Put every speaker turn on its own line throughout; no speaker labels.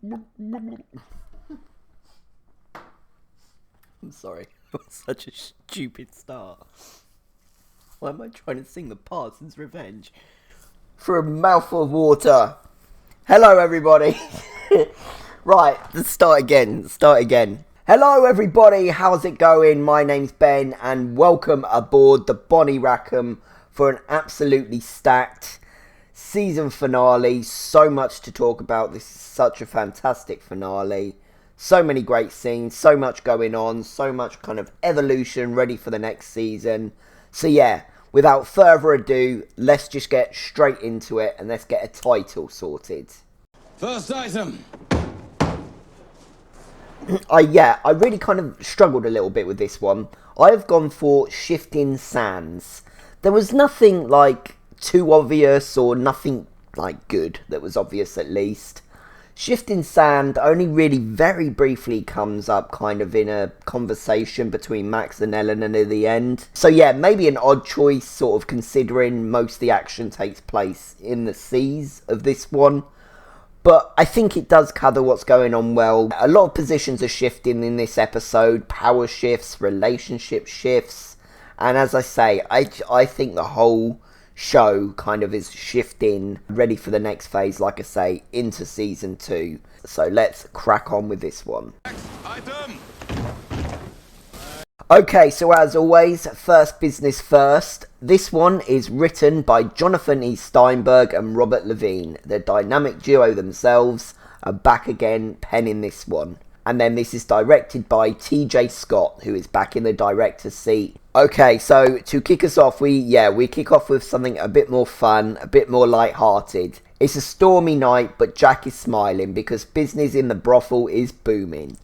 I'm sorry. Such a stupid start. Why am I trying to sing the Parsons Revenge? For a mouthful of water. Hello, everybody. Right, let's start again. Hello, everybody. How's it going? My name's Ben, and welcome aboard the Bonnie Rackham for an absolutely stacked season finale. So much to talk about. This is such a fantastic finale. So many great scenes, so much going on, so much kind of evolution ready for the next season. So yeah, without further ado, let's just get straight into it and let's get a title sorted.
First item.
I really kind of struggled a little bit with this one. I have gone for Shifting Sands. There was nothing like too obvious or nothing like good that was obvious at least. Shifting Sand only really very briefly comes up kind of in a conversation between Max and Eleanor near the end. So yeah, maybe an odd choice sort of considering most of the action takes place in the seas of this one. But I think it does cover what's going on well. A lot of positions are shifting in this episode. Power shifts, relationship shifts. And as I say, I think the whole show kind of is shifting, ready for the next phase, like I say, into season 2. So let's crack on with this one.
Item.
Okay, so as always, first business first. This one is written by Jonathan E. Steinberg and Robert Levine. The dynamic duo themselves are back again penning this one. And then this is directed by TJ Scott, who is back in the director's seat. Okay, so to kick us off, we kick off with something a bit more fun, a bit more light-hearted. It's a stormy night, but Jack is smiling because business in the brothel is booming.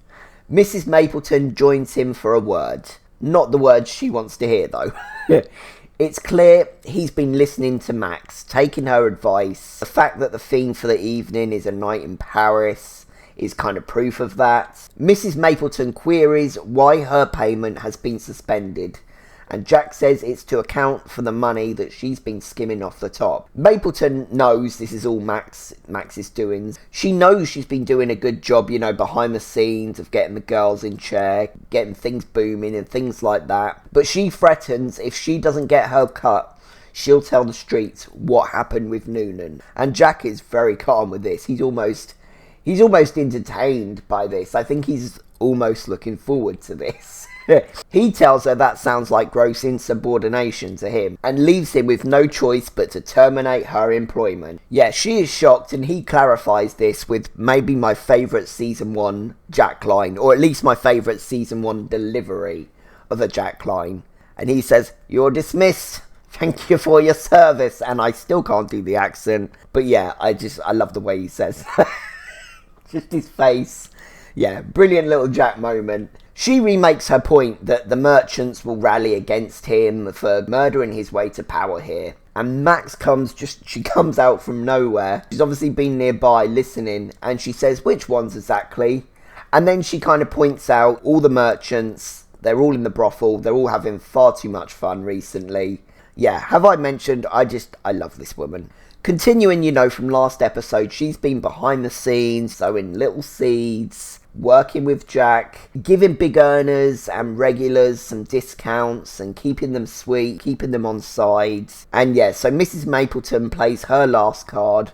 Mrs. Mapleton joins him for a word. Not the words she wants to hear, though. It's clear he's been listening to Max, taking her advice. The fact that the theme for the evening is a night in Paris is kind of proof of that. Mrs. Mapleton queries why her payment has been suspended, and Jack says it's to account for the money that she's been skimming off the top. Mapleton knows this is all Max's doings. She knows she's been doing a good job, behind the scenes of getting the girls in check, getting things booming and things like that. But she threatens if she doesn't get her cut, she'll tell the streets what happened with Noonan. And Jack is very calm with this. He's almost entertained by this. I think he's almost looking forward to this. He tells her that sounds like gross insubordination to him and leaves him with no choice but to terminate her employment. Yeah, she is shocked, and he clarifies this with maybe my favourite season 1 Jack line, or at least my favourite season 1 delivery of a Jack line. And he says, "You're dismissed. Thank you for your service." And I still can't do the accent, but yeah, I love the way he says just his face. Yeah, brilliant little Jack moment. She remakes her point that the merchants will rally against him for murdering his way to power here. And Max she comes out from nowhere. She's obviously been nearby listening, and she says, "Which ones exactly?" And then she kind of points out all the merchants. They're all in the brothel. They're all having far too much fun recently. Yeah, have I mentioned, I love this woman. Continuing, from last episode, she's been behind the scenes, sowing little seeds, working with Jack, giving big earners and regulars some discounts and keeping them sweet, keeping them on side. And yeah, so Mrs. Mapleton plays her last card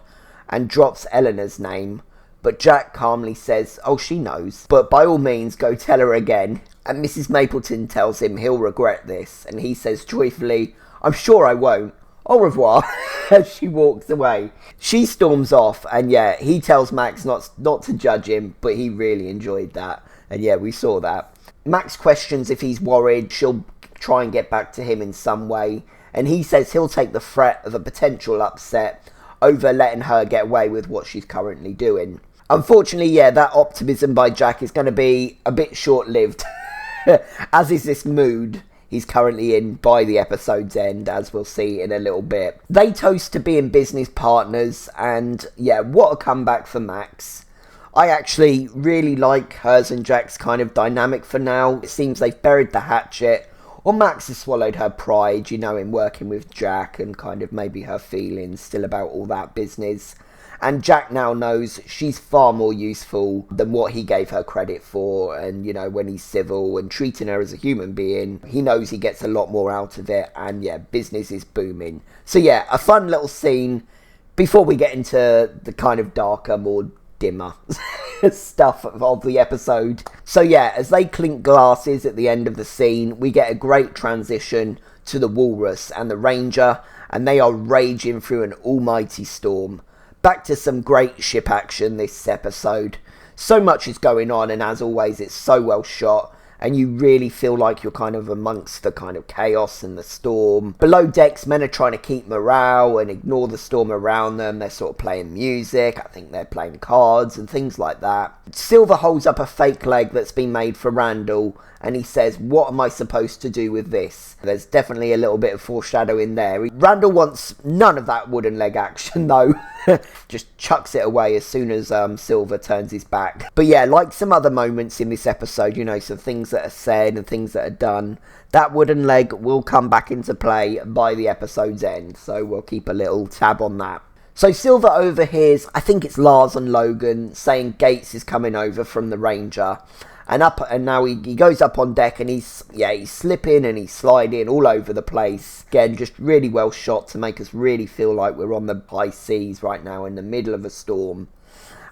and drops Eleanor's name. But Jack calmly says, "Oh, she knows, but by all means go tell her again." And Mrs. Mapleton tells him he'll regret this. And he says joyfully, "I'm sure I won't. Au revoir," as she walks away. She storms off, and yeah, he tells Max not to judge him, but he really enjoyed that. And yeah, we saw that. Max questions if he's worried she'll try and get back to him in some way, and he says he'll take the threat of a potential upset over letting her get away with what she's currently doing. Unfortunately, yeah, that optimism by Jack is going to be a bit short-lived, as is this mood he's currently in by the episode's end, as we'll see in a little bit. They toast to being business partners, and yeah, what a comeback for Max. I actually really like hers and Jack's kind of dynamic for now. It seems they've buried the hatchet, or Max has swallowed her pride, in working with Jack, and kind of maybe her feelings still about all that business. And Jack now knows she's far more useful than what he gave her credit for. And, when he's civil and treating her as a human being, he knows he gets a lot more out of it. And yeah, business is booming. So yeah, a fun little scene before we get into the kind of darker, more dimmer stuff of the episode. So yeah, as they clink glasses at the end of the scene, we get a great transition to the Walrus and the Ranger. And they are raging through an almighty storm. Back to some great ship action this episode. So much is going on, and as always, it's so well shot, and you really feel like you're kind of amongst the kind of chaos and the storm. Below decks, men are trying to keep morale and ignore the storm around them. They're sort of playing music, I think they're playing cards and things like that. Silver holds up a fake leg that's been made for Randall, and he says, "What am I supposed to do with this?" There's definitely a little bit of foreshadowing there. Randall wants none of that wooden leg action, though. Just chucks it away as soon as Silver turns his back. But yeah, like some other moments in this episode, some things that are said and things that are done, that wooden leg will come back into play by the episode's end. So we'll keep a little tab on that. So Silver overhears, I think it's Lars and Logan, saying Gates is coming over from the Ranger. And now he goes up on deck, and he's slipping and he's sliding all over the place. Again, just really well shot to make us really feel like we're on the high seas right now in the middle of a storm.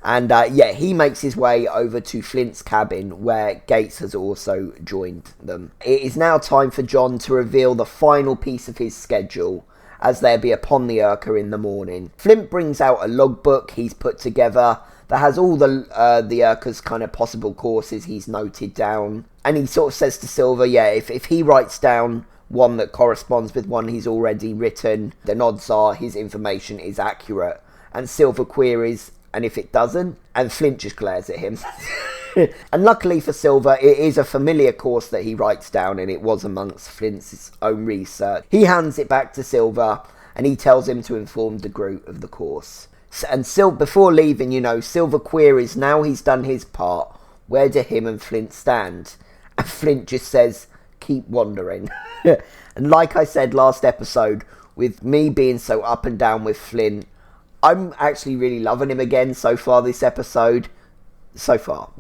And he makes his way over to Flint's cabin, where Gates has also joined them. It is now time for John to reveal the final piece of his schedule, as they'll be upon the Urca in the morning. Flint brings out a logbook he's put together that has all the Urca's kind of possible courses he's noted down. And he sort of says to Silver, if he writes down one that corresponds with one he's already written, then odds are his information is accurate. And Silver queries, and if it doesn't? And Flint just glares at him. And luckily for Silver, it is a familiar course that he writes down, and it was amongst Flint's own research. He hands it back to Silver, and he tells him to inform the group of the course. And before leaving, Silver queries, now he's done his part, where do him and Flint stand? And Flint just says, keep wandering. And like I said last episode, with me being so up and down with Flint, I'm actually really loving him again so far this episode. So far.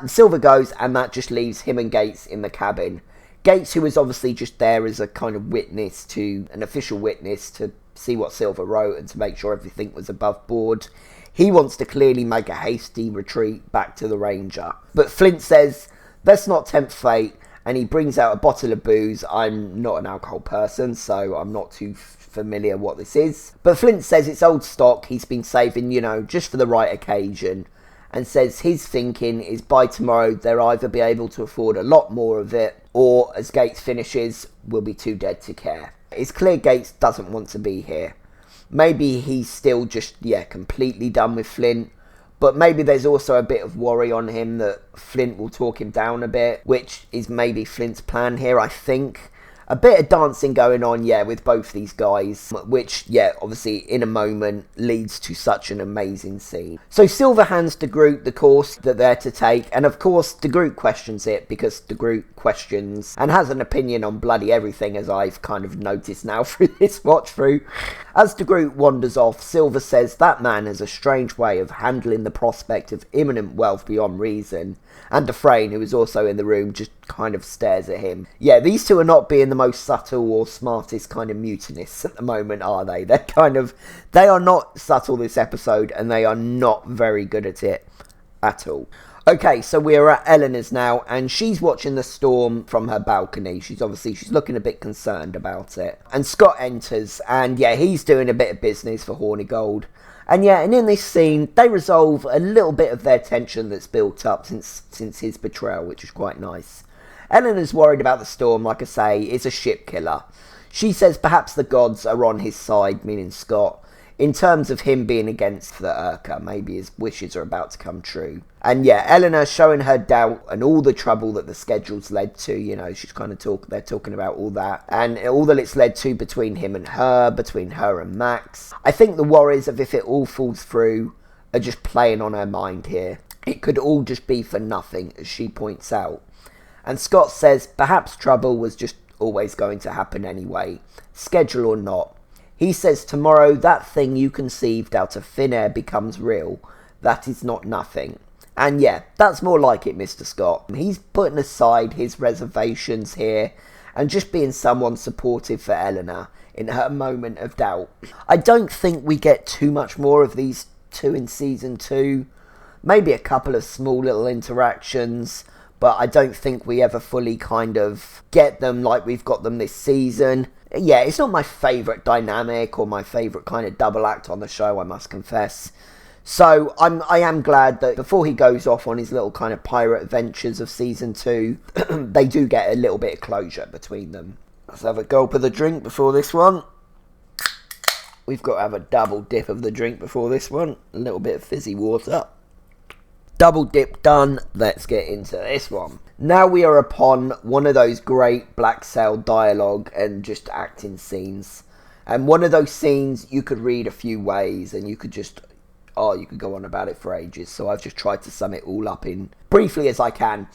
Silver goes, and that just leaves him and Gates in the cabin. Gates, who is obviously just there as a kind of witness an official witness to see what Silver wrote and to make sure everything was above board. He wants to clearly make a hasty retreat back to the Ranger. But Flint says, let's not tempt fate, and he brings out a bottle of booze. I'm not an alcohol person, so I'm not too familiar what this is. But Flint says it's old stock he's been saving, just for the right occasion. And says his thinking is by tomorrow they'll either be able to afford a lot more of it, or, as Gates finishes, we'll be too dead to care. It's clear Gates doesn't want to be here. Maybe he's still just, completely done with Flint. But maybe there's also a bit of worry on him that Flint will talk him down a bit, which is maybe Flint's plan here, I think. A bit of dancing going on, with both these guys, which, obviously in a moment leads to such an amazing scene. So Silver hands the group the course that they're to take, and of course the group questions it, because the group questions and has an opinion on bloody everything, as I've kind of noticed now through this watch through. As the group wanders off, Silver says that man has a strange way of handling the prospect of imminent wealth beyond reason, and Dufresne, who is also in the room, just kind of stares at him. These two are not being the most subtle or smartest kind of mutinists at the moment, are they? They are not subtle this episode, and they are not very good at it at all. Okay, so we're at Eleanor's now, and she's watching the storm from her balcony. She's looking a bit concerned about it. And Scott enters, and he's doing a bit of business for Hornigold. And in this scene, they resolve a little bit of their tension that's built up since his betrayal, which is quite nice. Eleanor's worried about the storm, like I say, it's a ship killer. She says perhaps the gods are on his side, meaning Scott, in terms of him being against the Urca. Maybe his wishes are about to come true. And Eleanor showing her doubt and all the trouble that the schedule's led to, she's kind of they're talking about all that. And all that it's led to between him and her, between her and Max. I think the worries of if it all falls through are just playing on her mind here. It could all just be for nothing, as she points out. And Scott says perhaps trouble was just always going to happen anyway, schedule or not. He says, tomorrow that thing you conceived out of thin air becomes real. That is not nothing. And yeah, that's more like it, Mr. Scott. He's putting aside his reservations here and just being someone supportive for Eleanor in her moment of doubt. I don't think we get too much more of these two in season 2. Maybe a couple of small little interactions, but I don't think we ever fully kind of get them like we've got them this season. Yeah, it's not my favourite dynamic or my favourite kind of double act on the show, I must confess. So I am glad that before he goes off on his little kind of pirate adventures of season 2, they do get a little bit of closure between them. Let's have a gulp of the drink before this one. We've got to have a double dip of the drink before this one. A little bit of fizzy water. Double dip done. Let's get into this one. Now we are upon one of those great Black Sail dialogue and just acting scenes. And one of those scenes you could read a few ways and you could just... you could go on about it for ages. So I've just tried to sum it all up in briefly as I can.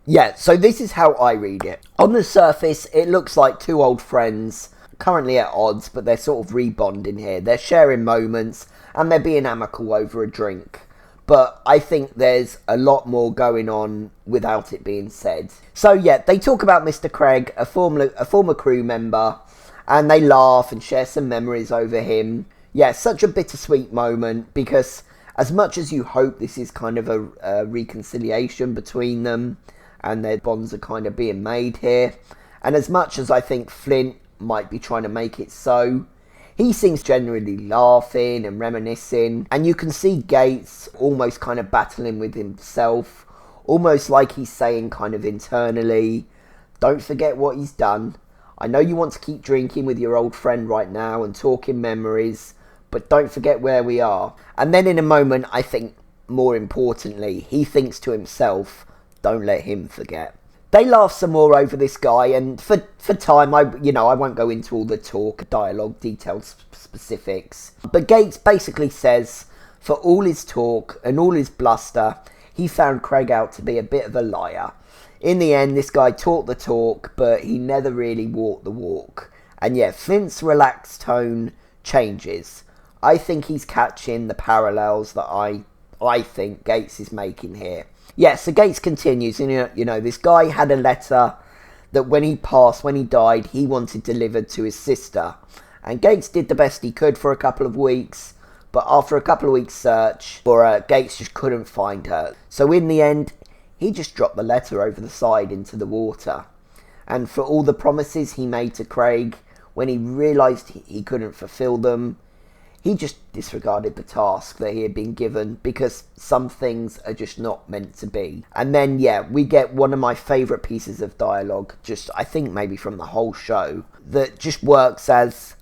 Yeah, so this is how I read it. On the surface, it looks like two old friends, currently at odds, but they're sort of rebonding here. They're sharing moments, and they're being amicable over a drink. But I think there's a lot more going on without it being said. So yeah, they talk about Mr. Craig, a former crew member, and they laugh and share some memories over him. Yeah, such a bittersweet moment, because as much as you hope this is kind of a reconciliation between them, and their bonds are kind of being made here, and as much as I think Flint might be trying to make it so, he seems generally laughing and reminiscing, and you can see Gates almost kind of battling with himself, almost like he's saying kind of internally, don't forget what he's done. I know you want to keep drinking with your old friend right now and talking memories, but don't forget where we are. And then in a moment, I think more importantly, he thinks to himself, don't let him forget. They laugh some more over this guy, and for time, I won't go into all the talk, dialogue, detailed specifics. But Gates basically says, for all his talk and all his bluster, he found Craig out to be a bit of a liar. In the end, this guy talked the talk, but he never really walked the walk. And yeah, Flint's relaxed tone changes. I think he's catching the parallels that I think Gates is making here. Yeah, so Gates continues, and this guy had a letter that when he died, he wanted delivered to his sister. And Gates did the best he could for a couple of weeks, but after a couple of weeks' search, Gates just couldn't find her. So in the end, he just dropped the letter over the side into the water. And for all the promises he made to Craig, when he realised he couldn't fulfil them, he just disregarded the task that he had been given, because some things are just not meant to be. And then, yeah, we get one of my favourite pieces of dialogue, just I think maybe from the whole show, that just works as,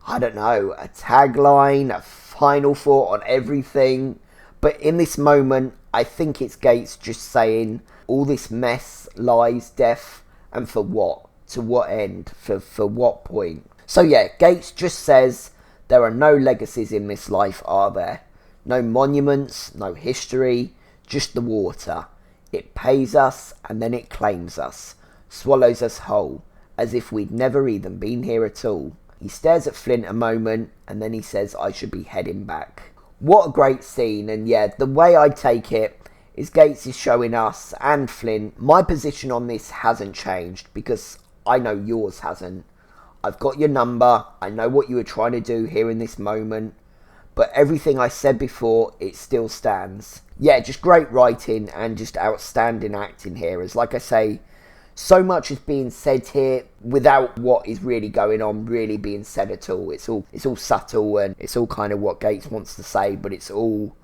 I don't know, a tagline, a final thought on everything. But in this moment, I think it's Gates just saying, all this mess, lies, death, and for what? To what end? For what point? So yeah, Gates just says, there are no legacies in this life, are there? No monuments, no history, just the water. It pays us and then it claims us, swallows us whole, as if we'd never even been here at all. He stares at Flint a moment and then he says, I should be heading back. What a great scene, and yeah, the way I take it is Gates is showing us and Flint, my position on this hasn't changed, because I know yours hasn't. I've got your number, I know what you were trying to do here in this moment, but everything I said before, it still stands. Yeah, just great writing and just outstanding acting here, as like I say, so much is being said here without what is really going on really being said at all. It's all subtle, and it's all kind of what Gates wants to say, but it's all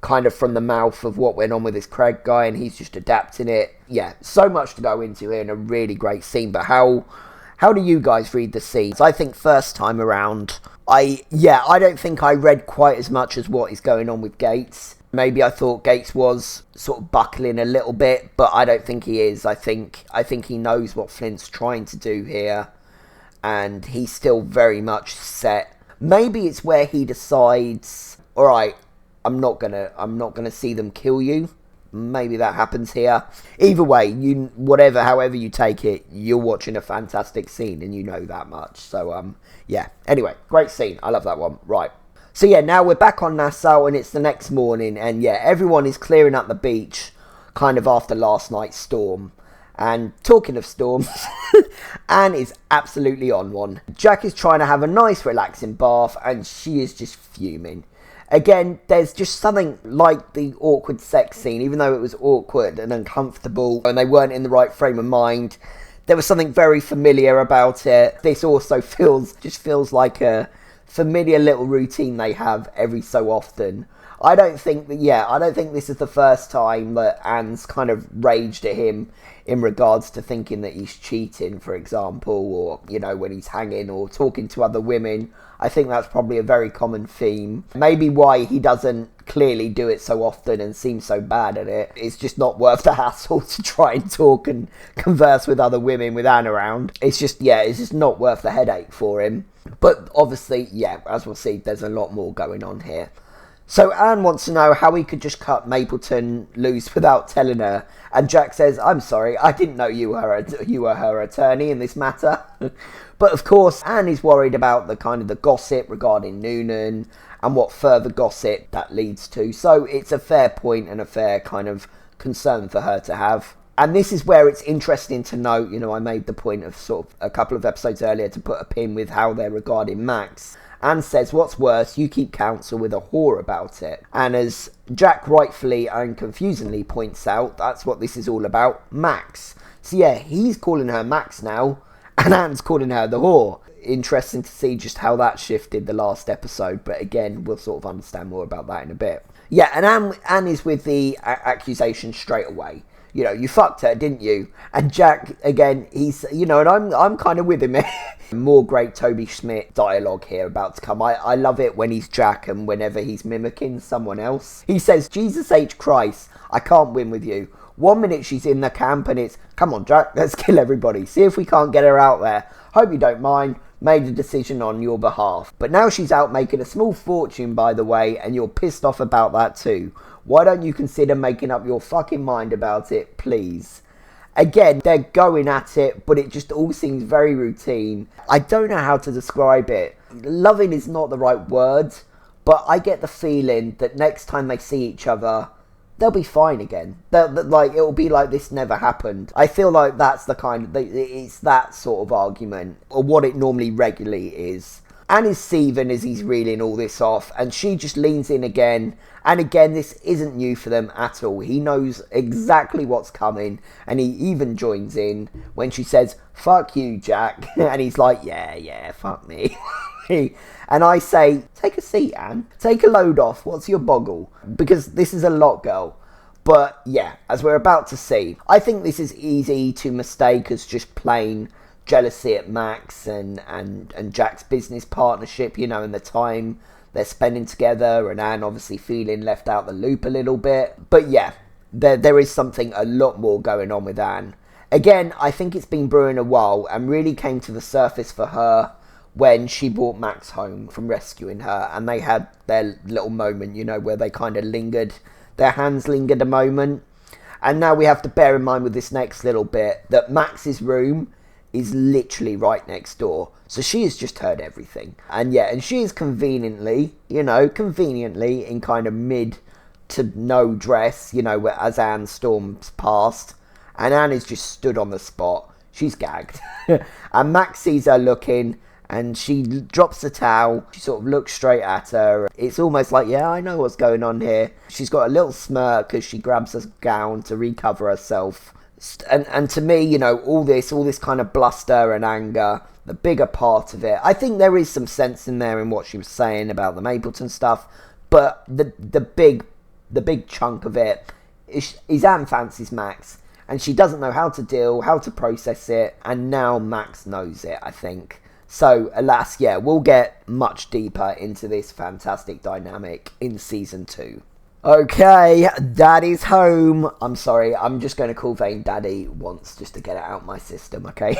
kind of from the mouth of what went on with this Craig guy, and he's just adapting it. Yeah, so much to go into here, and a really great scene. But how do you guys read the scenes? I think first time around, I don't think I read quite as much as what is going on with Gates. Maybe I thought Gates was sort of buckling a little bit, but I don't think he is. I think he knows what Flint's trying to do here, and he's still very much set. Maybe it's where he decides, all right, I'm not gonna see them kill you. maybe that happens here. Either way, however you take it, you're watching a fantastic scene, and you know that much. So, yeah. Anyway, great scene. I love that one. Right. So, yeah, now we're back on Nassau, and it's the next morning, and, yeah, everyone is clearing up the beach, kind of after last night's storm. And talking of storms, Anne is absolutely on one. Jack is trying to have a nice relaxing bath and she is just fuming. Again, there's just something like the awkward sex scene, even though it was awkward and uncomfortable and they weren't in the right frame of mind. There was something very familiar about it. This also feels like a familiar little routine they have every so often. I don't think this is the first time that Anne's kind of raged at him in regards to thinking that he's cheating, for example, or, you know, when he's hanging or talking to other women. I think that's probably a very common theme. Maybe why he doesn't clearly do it so often and seem so bad at it. It's just not worth the hassle to try and talk and converse with other women with Anne around. It's just not worth the headache for him. But obviously, yeah, as we'll see, there's a lot more going on here. So Anne wants to know how he could just cut Mapleton loose without telling her. And Jack says, I'm sorry, I didn't know you were her attorney in this matter. But of course, Anne is worried about the gossip regarding Noonan and what further gossip that leads to. So it's a fair point and a fair kind of concern for her to have. And this is where it's interesting to note, you know, I made the point of sort of a couple of episodes earlier to put a pin with how they're regarding Max. Anne says, what's worse, you keep counsel with a whore about it. And as Jack rightfully and confusingly points out, that's what this is all about, Max. So yeah, he's calling her Max now, and Anne's calling her the whore. Interesting to see just how that shifted the last episode, but again, we'll sort of understand more about that in a bit. Yeah, and Anne is with the accusation straight away. You know, you fucked her, didn't you? And Jack, again, he's, you know, and I'm kind of with him. More great Toby Schmidt dialogue here about to come. I love it when he's Jack and whenever he's mimicking someone else. He says, Jesus H. Christ, I can't win with you. 1 minute she's in the camp and it's, come on, Jack, let's kill everybody. See if we can't get her out there. Hope you don't mind. Made a decision on your behalf. But now she's out making a small fortune, by the way, and you're pissed off about that too. Why don't you consider making up your fucking mind about it, please? Again, they're going at it, but it just all seems very routine. I don't know how to describe it. Loving is not the right word, but I get the feeling that next time they see each other, they'll be fine again. It'll be like this never happened. I feel like that's it's that sort of argument, or what it normally regularly is. Anne is seething as he's reeling all this off, and she just leans in again. And again, this isn't new for them at all. He knows exactly what's coming, and he even joins in when she says, fuck you, Jack. And he's like, yeah, fuck me. And I say, take a seat, Anne. Take a load off. What's your boggle? Because this is a lot, girl. But yeah, as we're about to see, I think this is easy to mistake as just plain jealousy at Max and Jack's business partnership, you know, and the time they're spending together, and Anne obviously feeling left out the loop a little bit. But yeah, there is something a lot more going on with Anne. Again, I think it's been brewing a while and really came to the surface for her when she brought Max home from rescuing her, and they had their little moment, you know, where they kind of their hands lingered a moment. And now we have to bear in mind with this next little bit that Max's room is literally right next door. So she has just heard everything. And yeah, and she is conveniently in kind of mid to no dress, you know, as Anne storms past. And Anne is just stood on the spot. She's gagged. And Max sees her looking, and she drops the towel. She sort of looks straight at her. It's almost like, yeah, I know what's going on here. She's got a little smirk as she grabs her gown to recover herself. And to me, you know, all this kind of bluster and anger, the bigger part of it, I think there is some sense in there in what she was saying about the Mapleton stuff, but the big chunk of it is Anne fancies Max, and she doesn't know how to process it, and now Max knows it, I think. So, alas, yeah, we'll get much deeper into this fantastic dynamic in Season 2. Okay, Daddy's home. I'm sorry, I'm just going to call Vane Daddy once just to get it out my system, okay?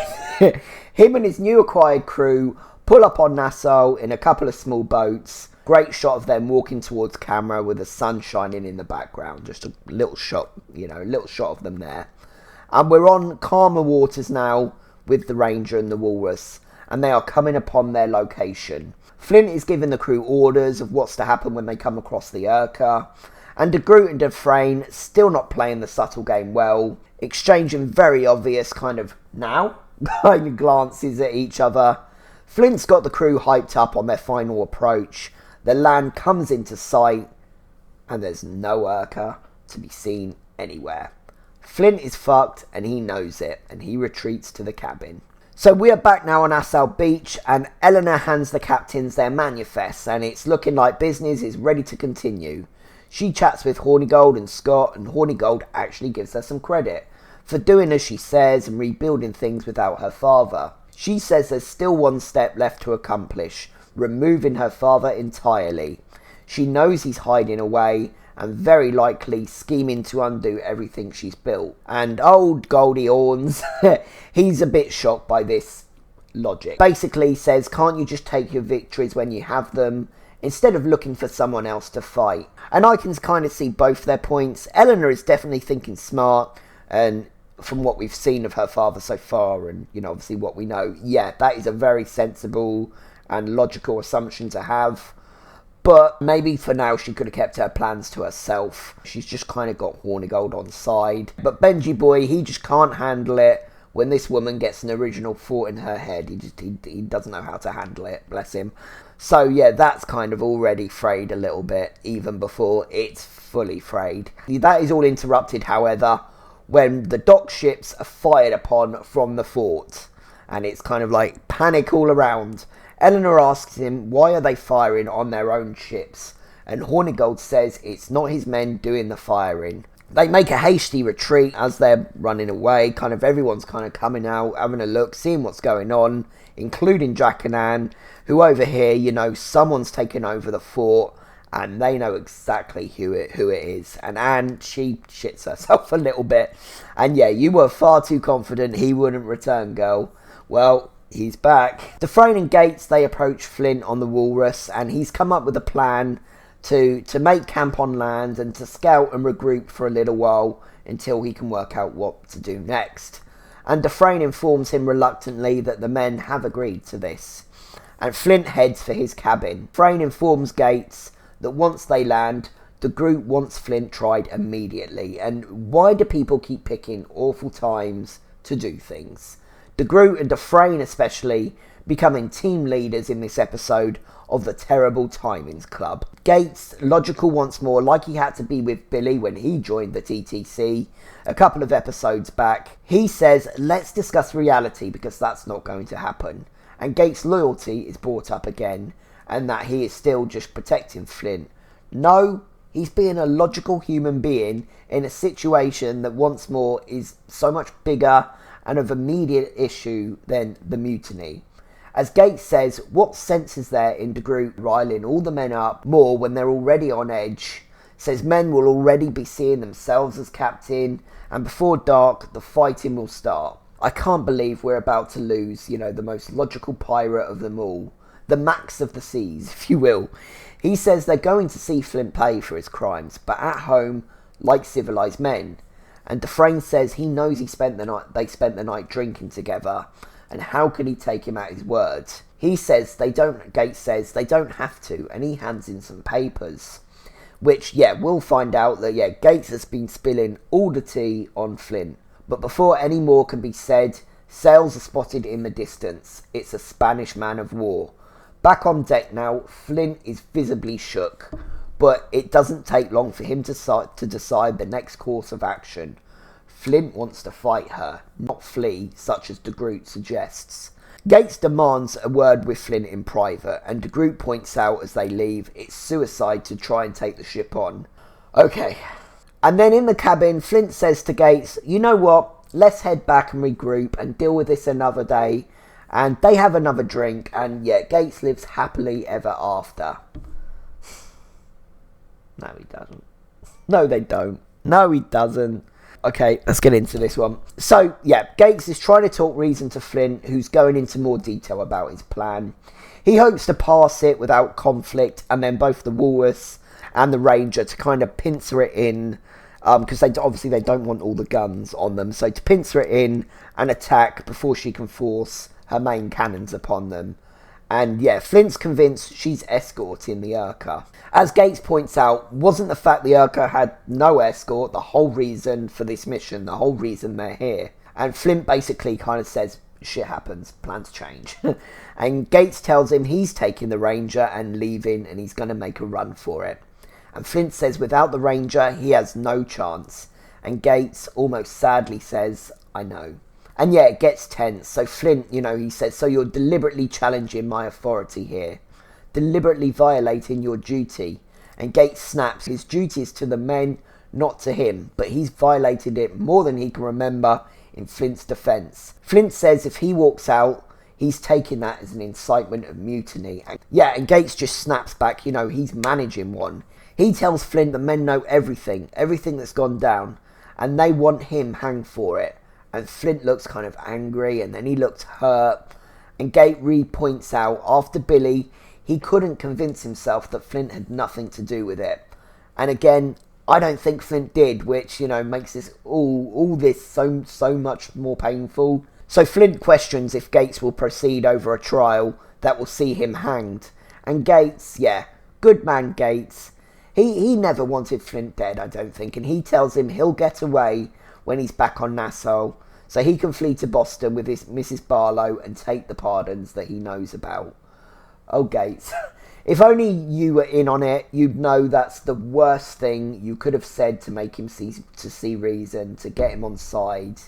Him and his new acquired crew pull up on Nassau in a couple of small boats. Great shot of them walking towards camera with the sun shining in the background. Just a little shot, a little shot of them there. And we're on calmer waters now with the Ranger and the Walrus, and they are coming upon their location. Flint is giving the crew orders of what's to happen when they come across the Urca, and de Groot and Dufresne still not playing the subtle game well, exchanging very obvious kind of glances at each other. Flint's got the crew hyped up on their final approach. The land comes into sight, and there's no Urca to be seen anywhere. Flint is fucked, and he knows it, and he retreats to the cabin. So we are back now on Nassau Beach, and Eleanor hands the captains their manifests, and it's looking like business is ready to continue. She chats with Hornigold and Scott, and Hornigold actually gives her some credit for doing as she says and rebuilding things without her father. She says there's still one step left to accomplish, removing her father entirely. She knows he's hiding away, and very likely scheming to undo everything she's built. And old Goldie Horns, he's a bit shocked by this logic. Basically says, can't you just take your victories when you have them, instead of looking for someone else to fight? And I can kind of see both their points. Eleanor is definitely thinking smart, and from what we've seen of her father so far, and obviously what we know, yeah, that is a very sensible and logical assumption to have. But maybe for now she could have kept her plans to herself. She's just kind of got Hornigold on side. But Benji boy, he just can't handle it when this woman gets an original thought in her head. He doesn't know how to handle it, bless him. So yeah, that's kind of already frayed a little bit, even before it's fully frayed. That is all interrupted, however, when the dock ships are fired upon from the fort. And it's kind of like panic all around. Eleanor asks him why are they firing on their own ships, and Hornigold says it's not his men doing the firing. They make a hasty retreat as they're running away. Kind of everyone's kind of coming out, having a look, seeing what's going on, including Jack and Anne, who over here, someone's taken over the fort, and they know exactly who it is. And Anne, she shits herself a little bit. And yeah, you were far too confident he wouldn't return, girl. Well, he's back. Dufresne and Gates, they approach Flint on the Walrus, and he's come up with a plan to make camp on land and to scout and regroup for a little while until he can work out what to do next. And Dufresne informs him reluctantly that the men have agreed to this. And Flint heads for his cabin. Dufresne informs Gates that once they land, the group wants Flint tried immediately. And why do people keep picking awful times to do things? De Groot and Dufresne especially becoming team leaders in this episode of the Terrible Timings Club. Gates, logical once more, like he had to be with Billy when he joined the TTC a couple of episodes back. He says, let's discuss reality because that's not going to happen. And Gates' loyalty is brought up again, and that he is still just protecting Flint. No, he's being a logical human being in a situation that once more is so much bigger and of immediate issue than the mutiny. As Gates says, what sense is there in de Groot riling all the men up more when they're already on edge? Says men will already be seeing themselves as captain, and before dark the fighting will start. I can't believe we're about to lose, the most logical pirate of them all. The Max of the Seas, if you will. He says they're going to see Flint pay for his crimes, but at home, like civilised men. And Dufresne says he knows they spent the night drinking together, and how can he take him at his words? Gates says they don't have to, and he hands in some papers. Which, we'll find out that, Gates has been spilling all the tea on Flint. But before any more can be said, sails are spotted in the distance. It's a Spanish man of war. Back on deck now, Flint is visibly shook. But it doesn't take long for him to decide the next course of action. Flint wants to fight her, not flee, such as de Groot suggests. Gates demands a word with Flint in private, and de Groot points out as they leave it's suicide to try and take the ship on. Okay. And then in the cabin, Flint says to Gates, you know what, let's head back and regroup and deal with this another day. And they have another drink, and Gates lives happily ever after. No, he doesn't. No, they don't. No, he doesn't. Okay, let's get into this one. So, Gates is trying to talk reason to Flint, who's going into more detail about his plan. He hopes to pass it without conflict, and then both the walrus and the ranger to kind of pincer it in, because they don't want all the guns on them, so to pincer it in and attack before she can force her main cannons upon them. And yeah, Flint's convinced she's escorting the Urka. As Gates points out, wasn't the fact the Urka had no escort the whole reason for this mission, the whole reason they're here? And Flint basically kind of says, shit happens, plans change. And Gates tells him he's taking the Ranger and leaving, and he's going to make a run for it. And Flint says without the Ranger, he has no chance. And Gates almost sadly says, I know. And yeah, it gets tense. So Flint, he says, so you're deliberately challenging my authority here. Deliberately violating your duty. And Gates snaps, his duty is to the men, not to him. But he's violated it more than he can remember in Flint's defence. Flint says if he walks out, he's taking that as an incitement of mutiny. And Gates just snaps back, he's managing one. He tells Flint the men know everything that's gone down, and they want him hanged for it. And Flint looks kind of angry, and then he looks hurt. And Gates points out, after Billy, he couldn't convince himself that Flint had nothing to do with it. And again, I don't think Flint did, which, makes this all this so much more painful. So Flint questions if Gates will proceed over a trial that will see him hanged. And Gates, good man Gates. He never wanted Flint dead, I don't think, and he tells him he'll get away when he's back on Nassau, so he can flee to Boston with his Mrs. Barlow and take the pardons that he knows about. Oh, Gates, if only you were in on it, you'd know that's the worst thing you could have said to make him see reason, to get him on side,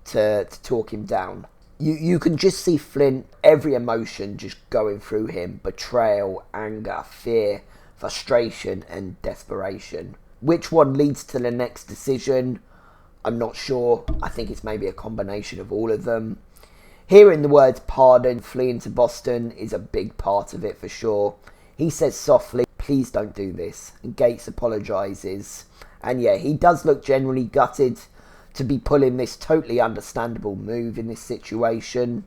to talk him down. You can just see Flint, every emotion just going through him, betrayal, anger, fear, frustration and desperation. Which one leads to the next decision? I'm not sure. I think it's maybe a combination of all of them. Hearing the words pardon, fleeing to Boston is a big part of it for sure. He says softly, please don't do this. And Gates apologises. And he does look generally gutted to be pulling this totally understandable move in this situation.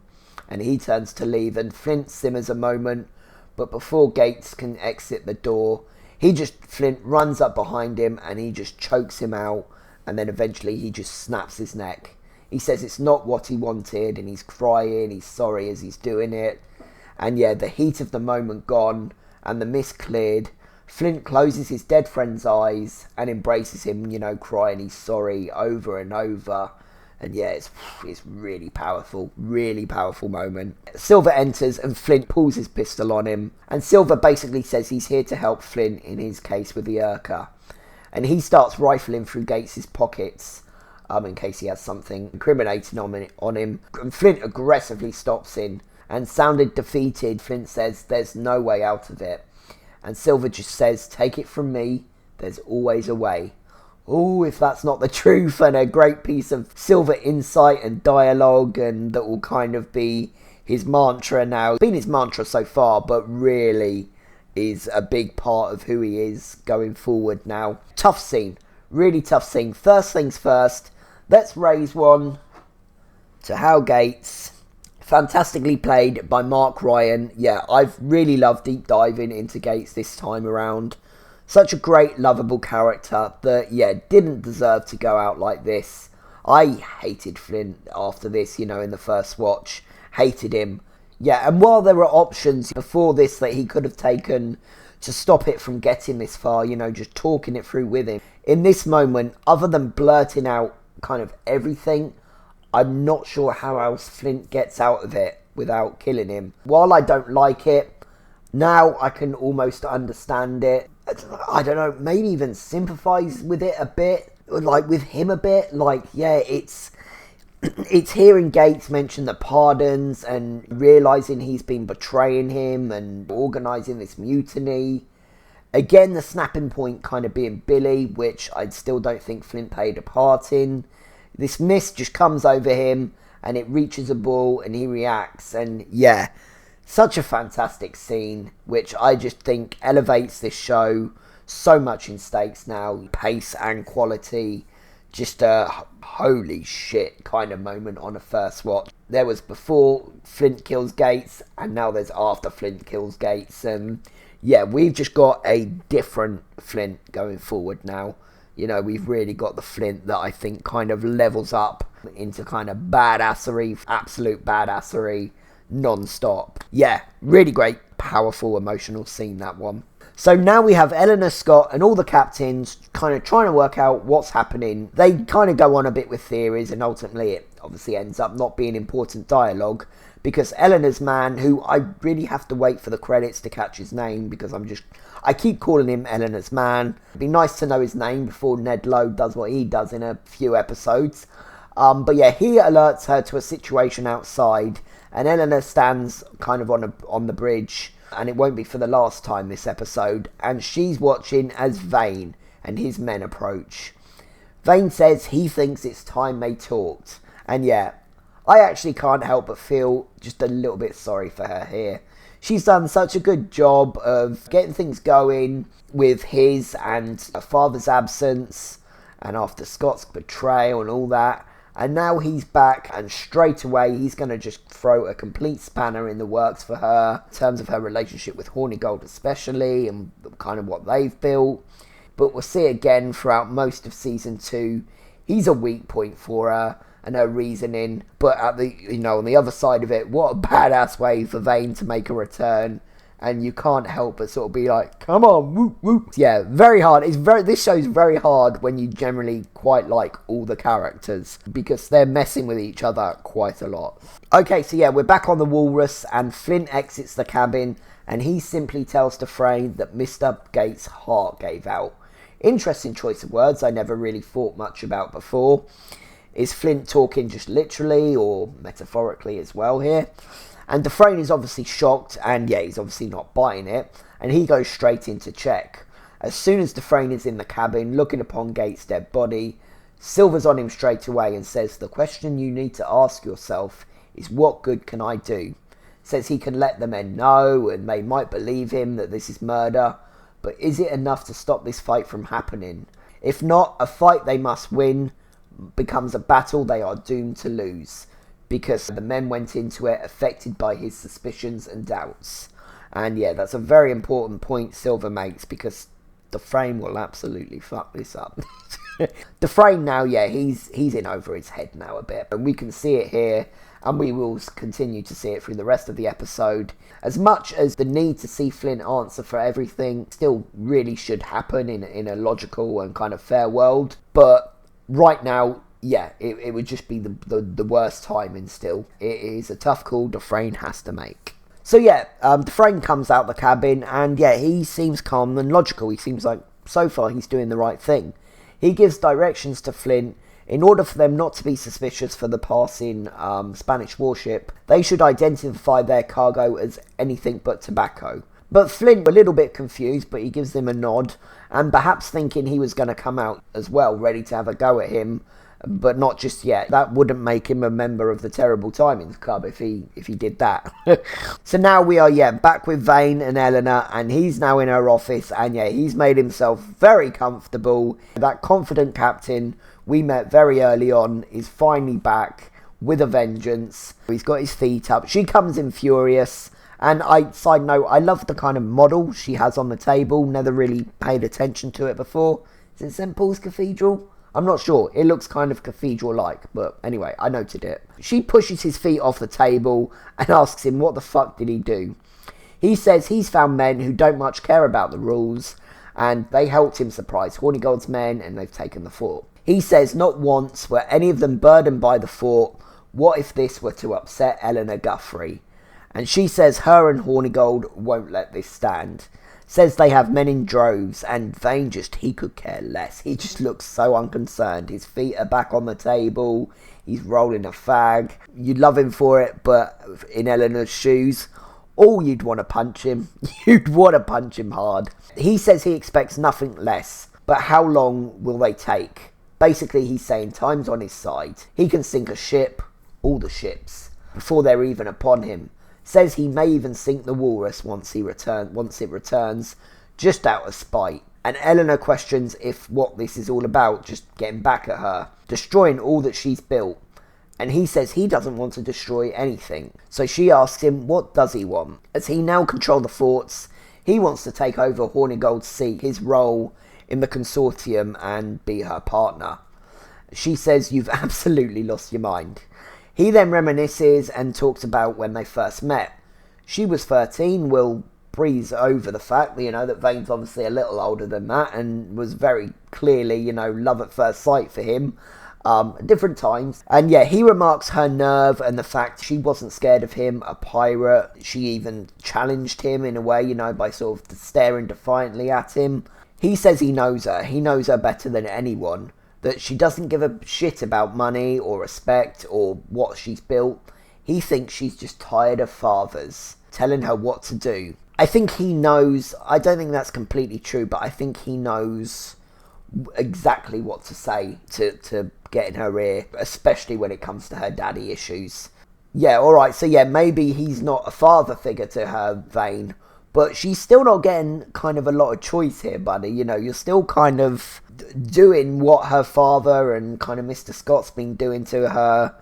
And he turns to leave, and Flint simmers a moment. But before Gates can exit the door, Flint runs up behind him and he just chokes him out, and then eventually he just snaps his neck. He says it's not what he wanted, and he's crying, he's sorry as he's doing it. And the heat of the moment gone and the mist cleared, Flint closes his dead friend's eyes and embraces him, crying he's sorry over and over. And it's really powerful moment. Silver enters and Flint pulls his pistol on him. And Silver basically says he's here to help Flint in his case with the Urka. And he starts rifling through Gates' pockets in case he has something incriminating on him. And Flint aggressively stops in. And sounded defeated, Flint says there's no way out of it. And Silver just says, take it from me, there's always a way. Oh, if that's not the truth, and a great piece of Silver insight and dialogue, and that will kind of be his mantra now. It's been his mantra so far, but really is a big part of who he is going forward now. Tough scene. Really tough scene. First things first, let's raise one to Hal Gates. Fantastically played by Mark Ryan. I've really loved deep diving into Gates this time around. Such a great, lovable character that, didn't deserve to go out like this. I hated Flint after this, in the first watch. Hated him. And while there were options before this that he could have taken to stop it from getting this far, just talking it through with him. In this moment, other than blurting out kind of everything, I'm not sure how else Flint gets out of it without killing him. While I don't like it, now I can almost understand it. I don't know, maybe even sympathise with it a bit, with him a bit. It's hearing Gates mention the pardons and realising he's been betraying him and organising this mutiny. Again, the snapping point kind of being Billy, which I still don't think Flint played a part in. This mist just comes over him and it reaches a ball and he reacts, and such a fantastic scene, which I just think elevates this show so much in stakes now. Pace and quality Just a holy shit kind of moment on a first watch. There was before Flint kills Gates, and now there's after Flint kills Gates. And yeah, we've just got a different Flint going forward now. You know, we've really got the Flint that I think kind of levels up into kind of badassery, absolute badassery, non-stop. Yeah, really great, powerful, emotional scene, that one. So now we have Eleanor, Scott, and all the captains kind of trying to work out what's happening. They kind of go on a bit with theories, and ultimately it obviously ends up not being important dialogue, because Eleanor's man, who I really have to wait for the credits to catch his name, because I keep calling him Eleanor's man. It'd be nice to know his name before Ned Lowe does what he does in a few episodes. But yeah, he alerts her to a situation outside, and Eleanor stands kind of on the bridge, and it won't be for the last time this episode, and she's watching as Vane and his men approach. Vane says he thinks it's time they talked, and yeah, I actually can't help but feel just a little bit sorry for her here. She's done such a good job of getting things going with his and her father's absence, and after Scott's betrayal and all that. And now he's back, and straight away he's going to just throw a complete spanner in the works for her, in terms of her relationship with Hornigold especially, and kind of what they've built. But we'll see again throughout most of Season 2, he's a weak point for her, and her reasoning. But on the other side of it, what a badass way for Vane to make a return. And you can't help but sort of be like, come on, whoop, whoop. Yeah, very hard. This show's very hard when you generally quite like all the characters, because they're messing with each other quite a lot. Okay, so yeah, we're back on the Walrus, and Flint exits the cabin, and he simply tells Dufresne that Mr. Gates' heart gave out. Interesting choice of words I never really thought much about before. Is Flint talking just literally or metaphorically as well here? And Dufresne is obviously shocked, and yeah, he's obviously not buying it, and he goes straight in to check. As soon as Dufresne is in the cabin, looking upon Gates' dead body, Silver's on him straight away and says, the question you need to ask yourself is, what good can I do? Says he can let the men know, and they might believe him that this is murder, but is it enough to stop this fight from happening? If not, a fight they must win becomes a battle they are doomed to lose, because the men went into it affected by his suspicions and doubts. And yeah, that's a very important point Silver makes, because Dufresne will absolutely fuck this up. Dufresne now, yeah, he's in over his head now a bit, and we can see it here, and we will continue to see it through the rest of the episode. As much as the need to see Flint answer for everything still really should happen in a logical and kind of fair world, but right now, yeah, it would just be the worst timing still. It is a tough call Dufresne has to make. So yeah, Dufresne comes out the cabin, and yeah, he seems calm and logical. He seems like, so far, he's doing the right thing. He gives directions to Flint. In order for them not to be suspicious for the passing Spanish warship, they should identify their cargo as anything but tobacco. But Flint, a little bit confused, but he gives them a nod, and perhaps thinking he was going to come out as well, ready to have a go at him, but not just yet. That wouldn't make him a member of the Terrible Timings Club if he did that. So now we are, yeah, back with Vane and Eleanor, and he's now in her office, and yeah, he's made himself very comfortable. That confident captain we met very early on is finally back with a vengeance. He's got his feet up. She comes in furious. And side note, I love the kind of model she has on the table. Never really paid attention to it before. Is it St. Paul's Cathedral? I'm not sure. It looks kind of cathedral-like, but anyway, I noted it. She pushes his feet off the table and asks him what the fuck did he do. He says he's found men who don't much care about the rules, and they helped him surprise Hornigold's men, and they've taken the fort. He says not once were any of them burdened by the fort. What if this were to upset Eleanor Guthrie? And she says her and Hornigold won't let this stand. Says they have men in droves, and Vane he could care less. He just looks so unconcerned. His feet are back on the table. He's rolling a fag. You'd love him for it, but in Eleanor's shoes, you'd want to punch him. You'd want to punch him hard. He says he expects nothing less, but how long will they take? Basically, he's saying time's on his side. He can sink a ship, all the ships, before they're even upon him. Says he may even sink the Walrus once it returns, just out of spite. And Eleanor questions if what this is all about, just getting back at her, destroying all that she's built. And he says he doesn't want to destroy anything. So she asks him, what does he want? As he now controls the forts, he wants to take over Hornigold's seat, his role in the consortium, and be her partner. She says, you've absolutely lost your mind. He then reminisces and talks about when they first met. She was 13, we'll breeze over the fact that, that Vane's obviously a little older than that, and was very clearly, love at first sight for him. Different times. And yeah, he remarks her nerve and the fact she wasn't scared of him, a pirate. She even challenged him in a way, by sort of staring defiantly at him. He says he knows her better than anyone, that she doesn't give a shit about money or respect or what she's built. He thinks she's just tired of fathers telling her what to do. I think he knows, I don't think that's completely true, but I think he knows exactly what to say to get in her ear, especially when it comes to her daddy issues. Yeah, alright, so yeah, maybe he's not a father figure to her, Vane, but she's still not getting kind of a lot of choice here, buddy. You're still kind of doing what her father and kind of Mr. Scott's been doing to her,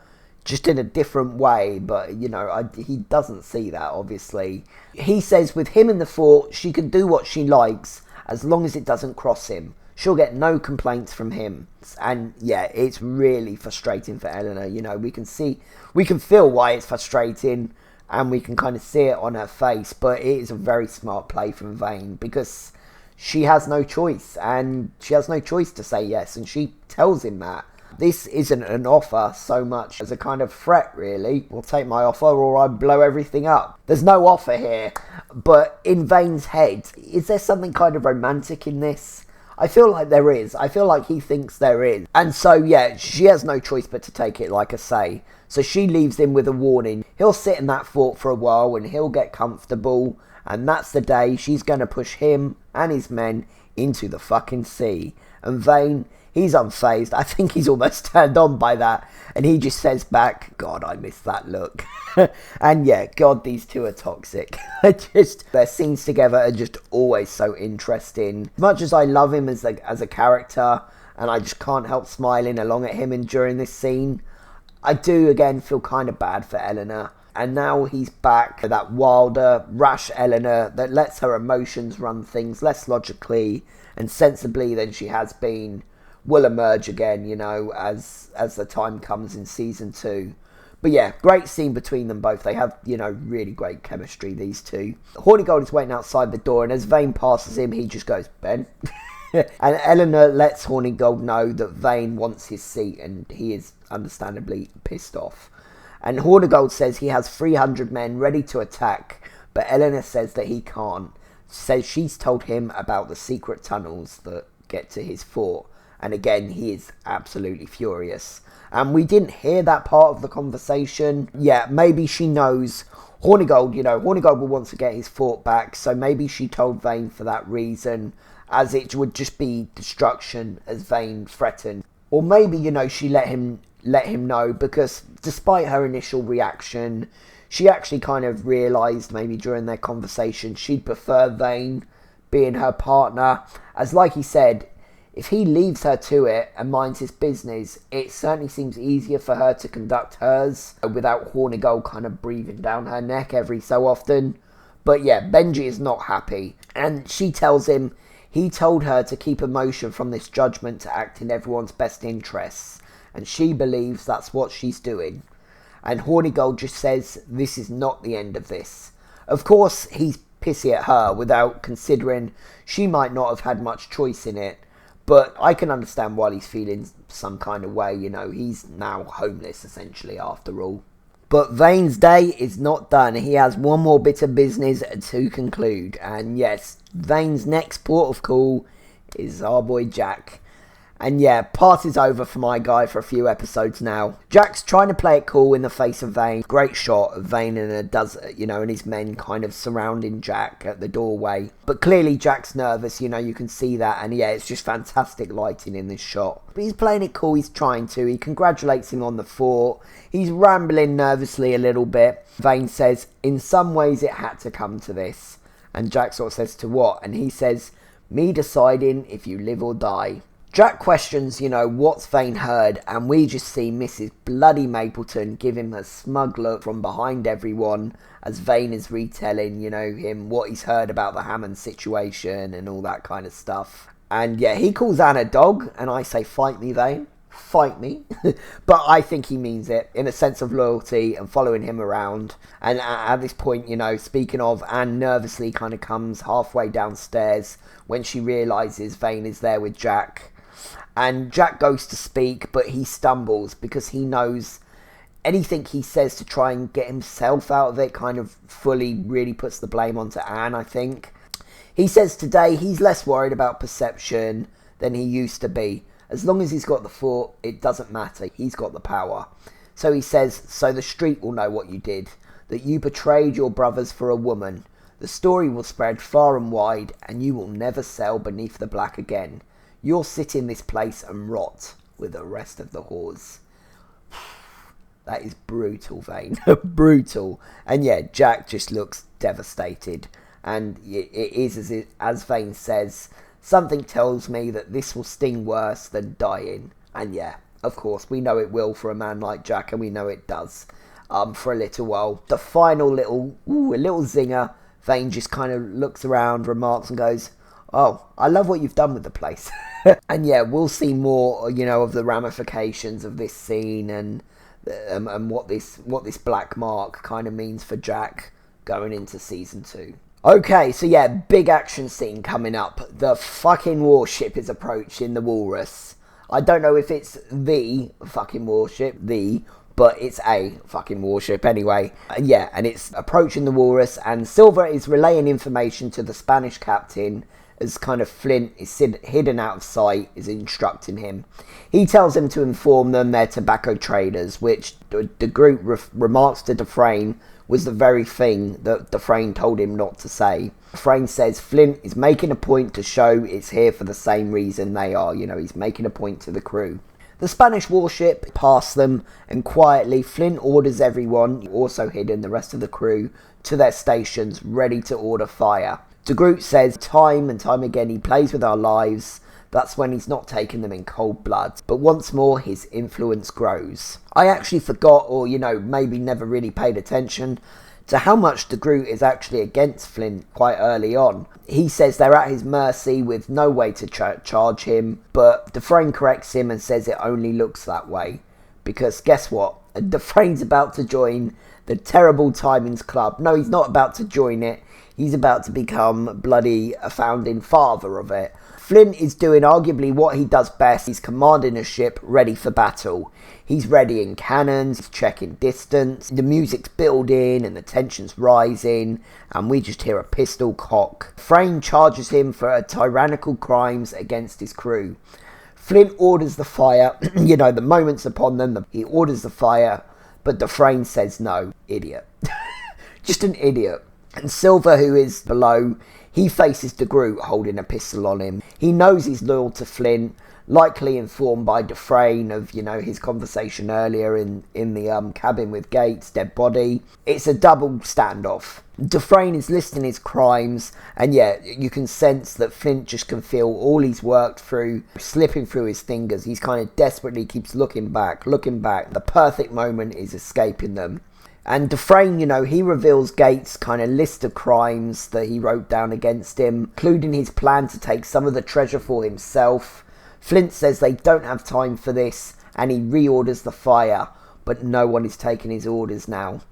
just in a different way, but, he doesn't see that, obviously. He says with him in the fort, she can do what she likes, as long as it doesn't cross him. She'll get no complaints from him. And yeah, it's really frustrating for Eleanor. We can feel why it's frustrating, and we can kind of see it on her face, but it is a very smart play from Vane, because she has no choice, and she has no choice to say yes, and she tells him that. This isn't an offer so much as a kind of threat, really. We'll take my offer or I blow everything up. There's no offer here, but in Vane's head, is there something kind of romantic in this? I feel like there is. I feel like he thinks there is. And so, yeah, she has no choice but to take it, like I say. So she leaves him with a warning. He'll sit in that fort for a while and he'll get comfortable. And that's the day she's going to push him and his men into the fucking sea. And Vane, he's unfazed. I think he's almost turned on by that. And he just says back, God, I miss that look. And yeah, God, these two are toxic. Their scenes together are just always so interesting. As much as I love him as a character, and I just can't help smiling along at him during this scene, I do again feel kind of bad for Eleanor. And now he's back, that wilder, rash Eleanor that lets her emotions run things less logically and sensibly than she has been, will emerge again, as the time comes in season 2. But yeah, great scene between them both. They have, really great chemistry, these two. Hornigold is waiting outside the door, and as Vane passes him, he just goes, Ben. And Eleanor lets Hornigold know that Vane wants his seat, and he is understandably pissed off. And Hornigold says he has 300 men ready to attack, but Eleanor says that he can't. Says she's told him about the secret tunnels that get to his fort. And again, he is absolutely furious. And we didn't hear that part of the conversation. Yeah, maybe she knows Hornigold, Hornigold will want to get his fort back. So maybe she told Vane for that reason, as it would just be destruction, as Vane threatened. Or maybe, she let him know, because despite her initial reaction, she actually kind of realised maybe during their conversation she'd prefer Vane being her partner. As like he said, if he leaves her to it and minds his business, it certainly seems easier for her to conduct hers without Hornigold kind of breathing down her neck every so often. But yeah, Benji is not happy, and she tells him he told her to keep emotion from this judgment to act in everyone's best interests, and she believes that's what she's doing. And Hornigold just says this is not the end of this. Of course, he's pissy at her without considering she might not have had much choice in it. But I can understand why he's feeling some kind of way, he's now homeless essentially after all. But Vane's day is not done. He has one more bit of business to conclude. And yes, Vane's next port of call is our boy Jack. And yeah, party's over for my guy for a few episodes now. Jack's trying to play it cool in the face of Vane. Great shot of Vane and his men kind of surrounding Jack at the doorway. But clearly Jack's nervous, you can see that. And yeah, it's just fantastic lighting in this shot. But he's playing it cool, he's trying to. He congratulates him on the fort. He's rambling nervously a little bit. Vane says, in some ways it had to come to this. And Jack sort of says, to what? And he says, Me deciding if you live or die. Jack questions, what's Vane heard, and we just see Mrs. Bloody Mapleton give him a smug look from behind everyone as Vane is retelling, him what he's heard about the Hammond situation and all that kind of stuff. And yeah, he calls Anne a dog, and I say, fight me, Vane. Fight me. But I think he means it in a sense of loyalty and following him around. And at this point, speaking of, Anne nervously kind of comes halfway downstairs when she realises Vane is there with Jack. And Jack goes to speak, but he stumbles because he knows anything he says to try and get himself out of it kind of fully really puts the blame onto Anne, I think. He says today he's less worried about perception than he used to be. As long as he's got the foot, it doesn't matter. He's got the power. So he says, so the street will know what you did, that you betrayed your brothers for a woman. The story will spread far and wide, and you will never sail beneath the black again. You'll sit in this place and rot with the rest of the whores. That is brutal, Vane. Brutal. And yeah, Jack just looks devastated. And it is, as Vane says, something tells me that this will sting worse than dying. And yeah, of course, we know it will for a man like Jack, and we know it does for a little while. The final a little zinger, Vane just kind of looks around, remarks and goes, oh, I love what you've done with the place. And yeah, we'll see more, of the ramifications of this scene and what this black mark kind of means for Jack going into season 2. Okay, so yeah, big action scene coming up. The fucking warship is approaching the Walrus. I don't know if it's the fucking warship, but it's a fucking warship anyway. Yeah, and it's approaching the Walrus, and Silver is relaying information to the Spanish captain as kind of Flint is hidden out of sight, is instructing him. He tells him to inform them they're tobacco traders, which the group remarks to Dufresne was the very thing that Dufresne told him not to say. Dufresne says Flint is making a point to show it's here for the same reason they are. He's making a point to the crew. The Spanish warship passed them, and quietly Flint orders everyone, also hidden the rest of the crew, to their stations, ready to order fire. De Groot says time and time again he plays with our lives. That's when he's not taking them in cold blood. But once more, his influence grows. I actually forgot, or, maybe never really paid attention to how much De Groot is actually against Flint quite early on. He says they're at his mercy with no way to charge him. But Dufresne corrects him and says it only looks that way. Because guess what? Dufresne's about to join the Terrible Timings Club. No, he's not about to join it. He's about to become bloody a founding father of it. Flint is doing arguably what he does best. He's commanding a ship ready for battle. He's readying cannons, he's checking distance. The music's building and the tension's rising, and we just hear a pistol cock. Frayne charges him for tyrannical crimes against his crew. Flint orders the fire. The moment's upon them. He orders the fire, but Dufresne says no. Idiot. Just an idiot. And Silver, who is below, he faces De Groot holding a pistol on him. He knows he's loyal to Flint, likely informed by Dufresne of, his conversation earlier in the cabin with Gates' dead body. It's a double standoff. Dufresne is listing his crimes, and yeah, you can sense that Flint just can feel all he's worked through slipping through his fingers. He's kind of desperately keeps looking back. The perfect moment is escaping them. And Dufresne, he reveals Gates' kind of list of crimes that he wrote down against him, including his plan to take some of the treasure for himself. Flint says they don't have time for this, and he reorders the fire, but no one is taking his orders now.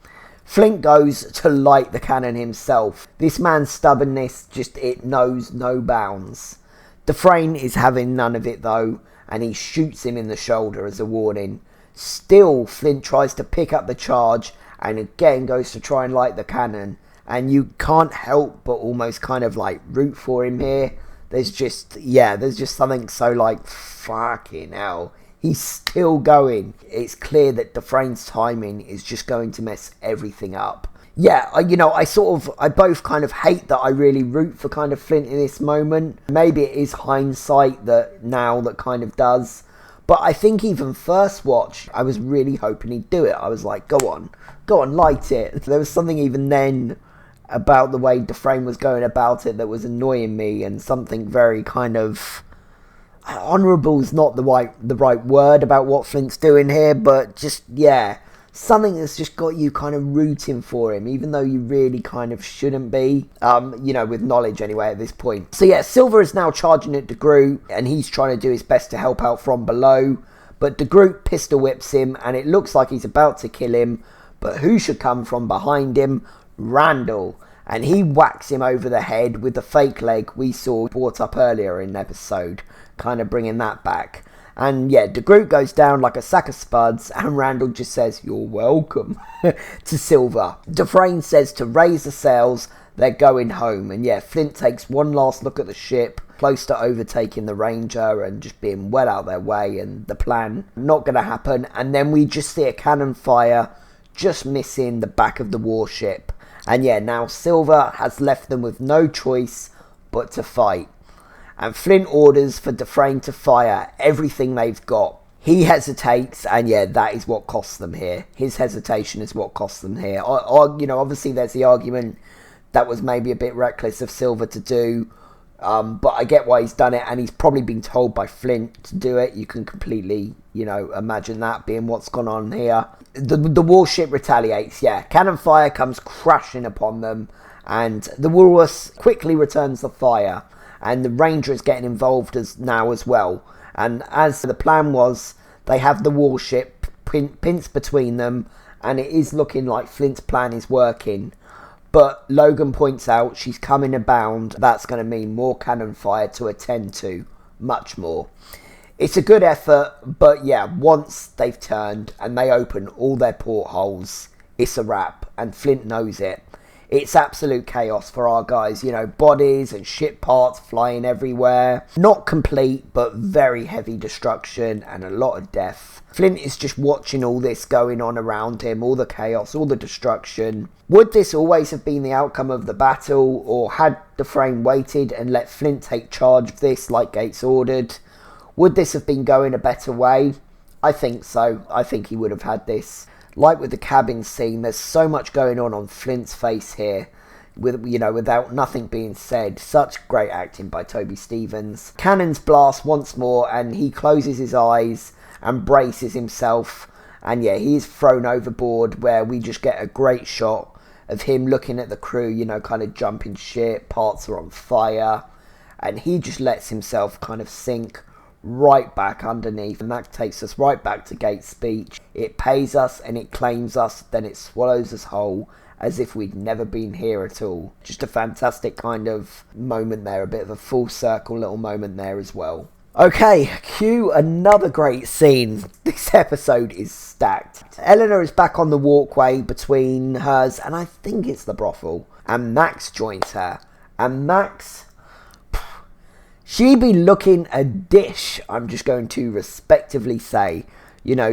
Flint goes to light the cannon himself. This man's stubbornness, it knows no bounds. Dufresne is having none of it though, and he shoots him in the shoulder as a warning. Still, Flint tries to pick up the charge, and again goes to try and light the cannon, and you can't help but almost kind of root for him here. There's just something so fucking hell. He's still going. It's clear that Dufresne's timing is just going to mess everything up. Yeah, I both kind of hate that I really root for kind of Flint in this moment. Maybe it is hindsight that kind of does. But I think even first watch, I was really hoping he'd do it. I was like, go on, light it. There was something even then about the way Dufresne was going about it that was annoying me, and something very kind of honourable is not the right word about what Flint's doing here, but just, yeah, something that's just got you kind of rooting for him, even though you really kind of shouldn't be, with knowledge anyway at this point. So yeah, Silver is now charging at De Groot, and he's trying to do his best to help out from below, but De Groot pistol whips him, and it looks like he's about to kill him, but who should come from behind him? Randall. And he whacks him over the head with the fake leg we saw brought up earlier in the episode, kind of bringing that back. And yeah, De Groot goes down like a sack of spuds, and Randall just says, "You're welcome," to Silver. Dufresne says to raise the sails, they're going home. And yeah, Flint takes one last look at the ship, close to overtaking the Ranger and just being well out their way, and the plan not going to happen. And then we just see a cannon fire, just missing the back of the warship. And yeah, now Silver has left them with no choice but to fight. And Flint orders for Dufresne to fire everything they've got. He hesitates, and yeah, that is what costs them here. His hesitation is what costs them here. Obviously there's the argument that was maybe a bit reckless of Silver to do, but I get why he's done it, and he's probably been told by Flint to do it. You can completely, imagine that being what's gone on here. The warship retaliates, yeah. Cannon fire comes crashing upon them, and the Walrus quickly returns the fire, and the Ranger is getting involved as well. And as the plan was, they have the warship pinched between them, and it is looking like Flint's plan is working. But Logan points out she's coming abound. That's going to mean more cannon fire to attend to. Much more. It's a good effort, but yeah, once they've turned and they open all their portholes, it's a wrap, and Flint knows it. It's absolute chaos for our guys, bodies and ship parts flying everywhere. Not complete, but very heavy destruction and a lot of death. Flint is just watching all this going on around him, all the chaos, all the destruction. Would this always have been the outcome of the battle, or had Dufresne waited and let Flint take charge of this like Gates ordered? Would this have been going a better way? I think so. I think he would have had this. Like with the cabin scene, there's so much going on Flint's face here, without nothing being said. Such great acting by Toby Stephens. Cannons blast once more, and he closes his eyes and braces himself. And yeah, he's thrown overboard, where we just get a great shot of him looking at the crew, kind of jumping ship, parts are on fire, and he just lets himself kind of sink right back underneath, and that takes us right back to Gates' speech. It pays us and it claims us, then it swallows us whole, as if we'd never been here at all. Just a fantastic kind of moment there, a bit of a full circle little moment there as well. Okay, cue another great scene. This episode is stacked. Eleanor is back on the walkway between hers, and I think it's the brothel, and Max joins her. And Max, she be looking a dish, I'm just going to respectively say.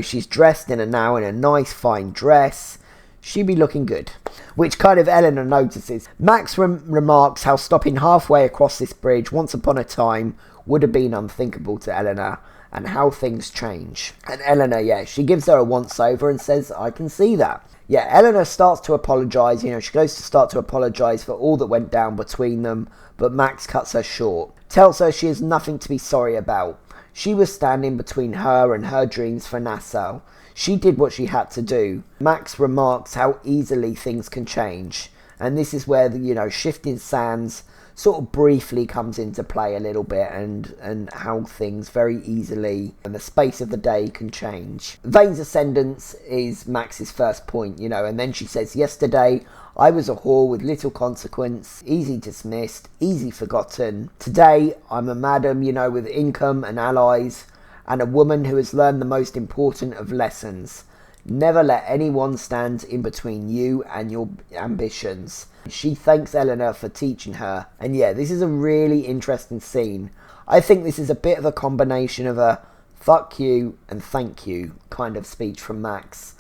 She's dressed in a nice fine dress. She be looking good, which kind of Eleanor notices. Max remarks how stopping halfway across this bridge once upon a time would have been unthinkable to Eleanor, and how things change. And Eleanor, yeah, she gives her a once-over and says, I can see that. Yeah, Eleanor starts to apologise, she goes to start to apologise for all that went down between them, but Max cuts her short. Tells her she has nothing to be sorry about. She was standing between her and her dreams for Nassau. She did what she had to do. Max remarks how easily things can change, and this is where the, shifting sands sort of briefly comes into play a little bit, and how things very easily in the space of the day can change. Vane's ascendance is Max's first point, and then she says, yesterday I was a whore with little consequence, easy dismissed, easy forgotten. Today I'm a madam, with income and allies, and a woman who has learned the most important of lessons. Never let anyone stand in between you and your ambitions. She thanks Eleanor for teaching her. And yeah, this is a really interesting scene. I think this is a bit of a combination of a fuck you and thank you kind of speech from Max.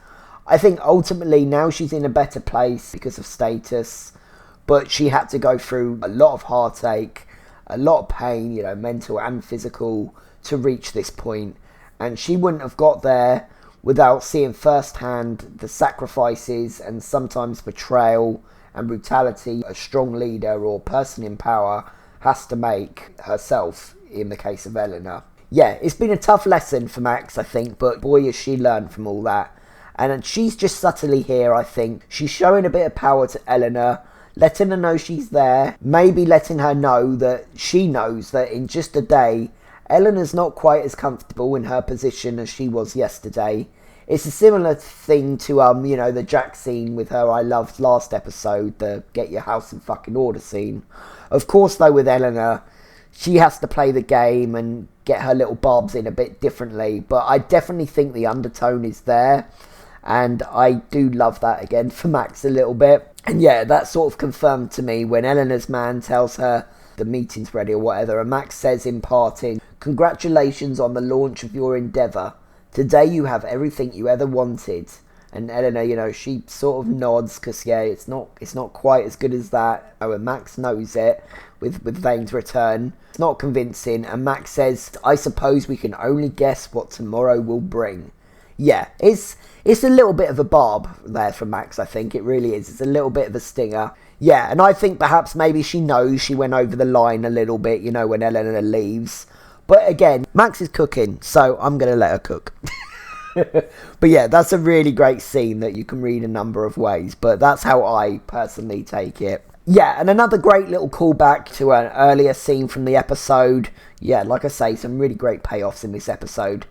I think ultimately now she's in a better place because of status, but she had to go through a lot of heartache, a lot of pain, mental and physical, to reach this point. And she wouldn't have got there without seeing firsthand the sacrifices and sometimes betrayal and brutality a strong leader or person in power has to make herself, in the case of Eleanor. Yeah, it's been a tough lesson for Max, I think, but boy has she learned from all that. And she's just subtly here, I think. She's showing a bit of power to Eleanor, letting her know she's there, maybe letting her know that she knows that in just a day, Eleanor's not quite as comfortable in her position as she was yesterday. It's a similar thing to, the Jack scene with her I loved last episode, the get your house in fucking order scene. Of course, though, with Eleanor, she has to play the game and get her little barbs in a bit differently, but I definitely think the undertone is there, and I do love that again for Max a little bit. And yeah, that sort of confirmed to me when Eleanor's man tells her the meeting's ready or whatever, and Max says in parting, "Congratulations on the launch of your endeavour. Today you have everything you ever wanted." And Eleanor, she sort of nods, because yeah, it's not quite as good as that. Oh, and Max knows it with Vane's return. It's not convincing, and Max says, "I suppose we can only guess what tomorrow will bring." Yeah, it's a little bit of a barb there from Max, I think. It really is. It's a little bit of a stinger. Yeah, and I think perhaps maybe she knows she went over the line a little bit, when Eleanor leaves. But again, Max is cooking, so I'm going to let her cook. But yeah, that's a really great scene that you can read a number of ways, but that's how I personally take it. Yeah, and another great little callback to an earlier scene from the episode. Yeah, like I say, some really great payoffs in this episode.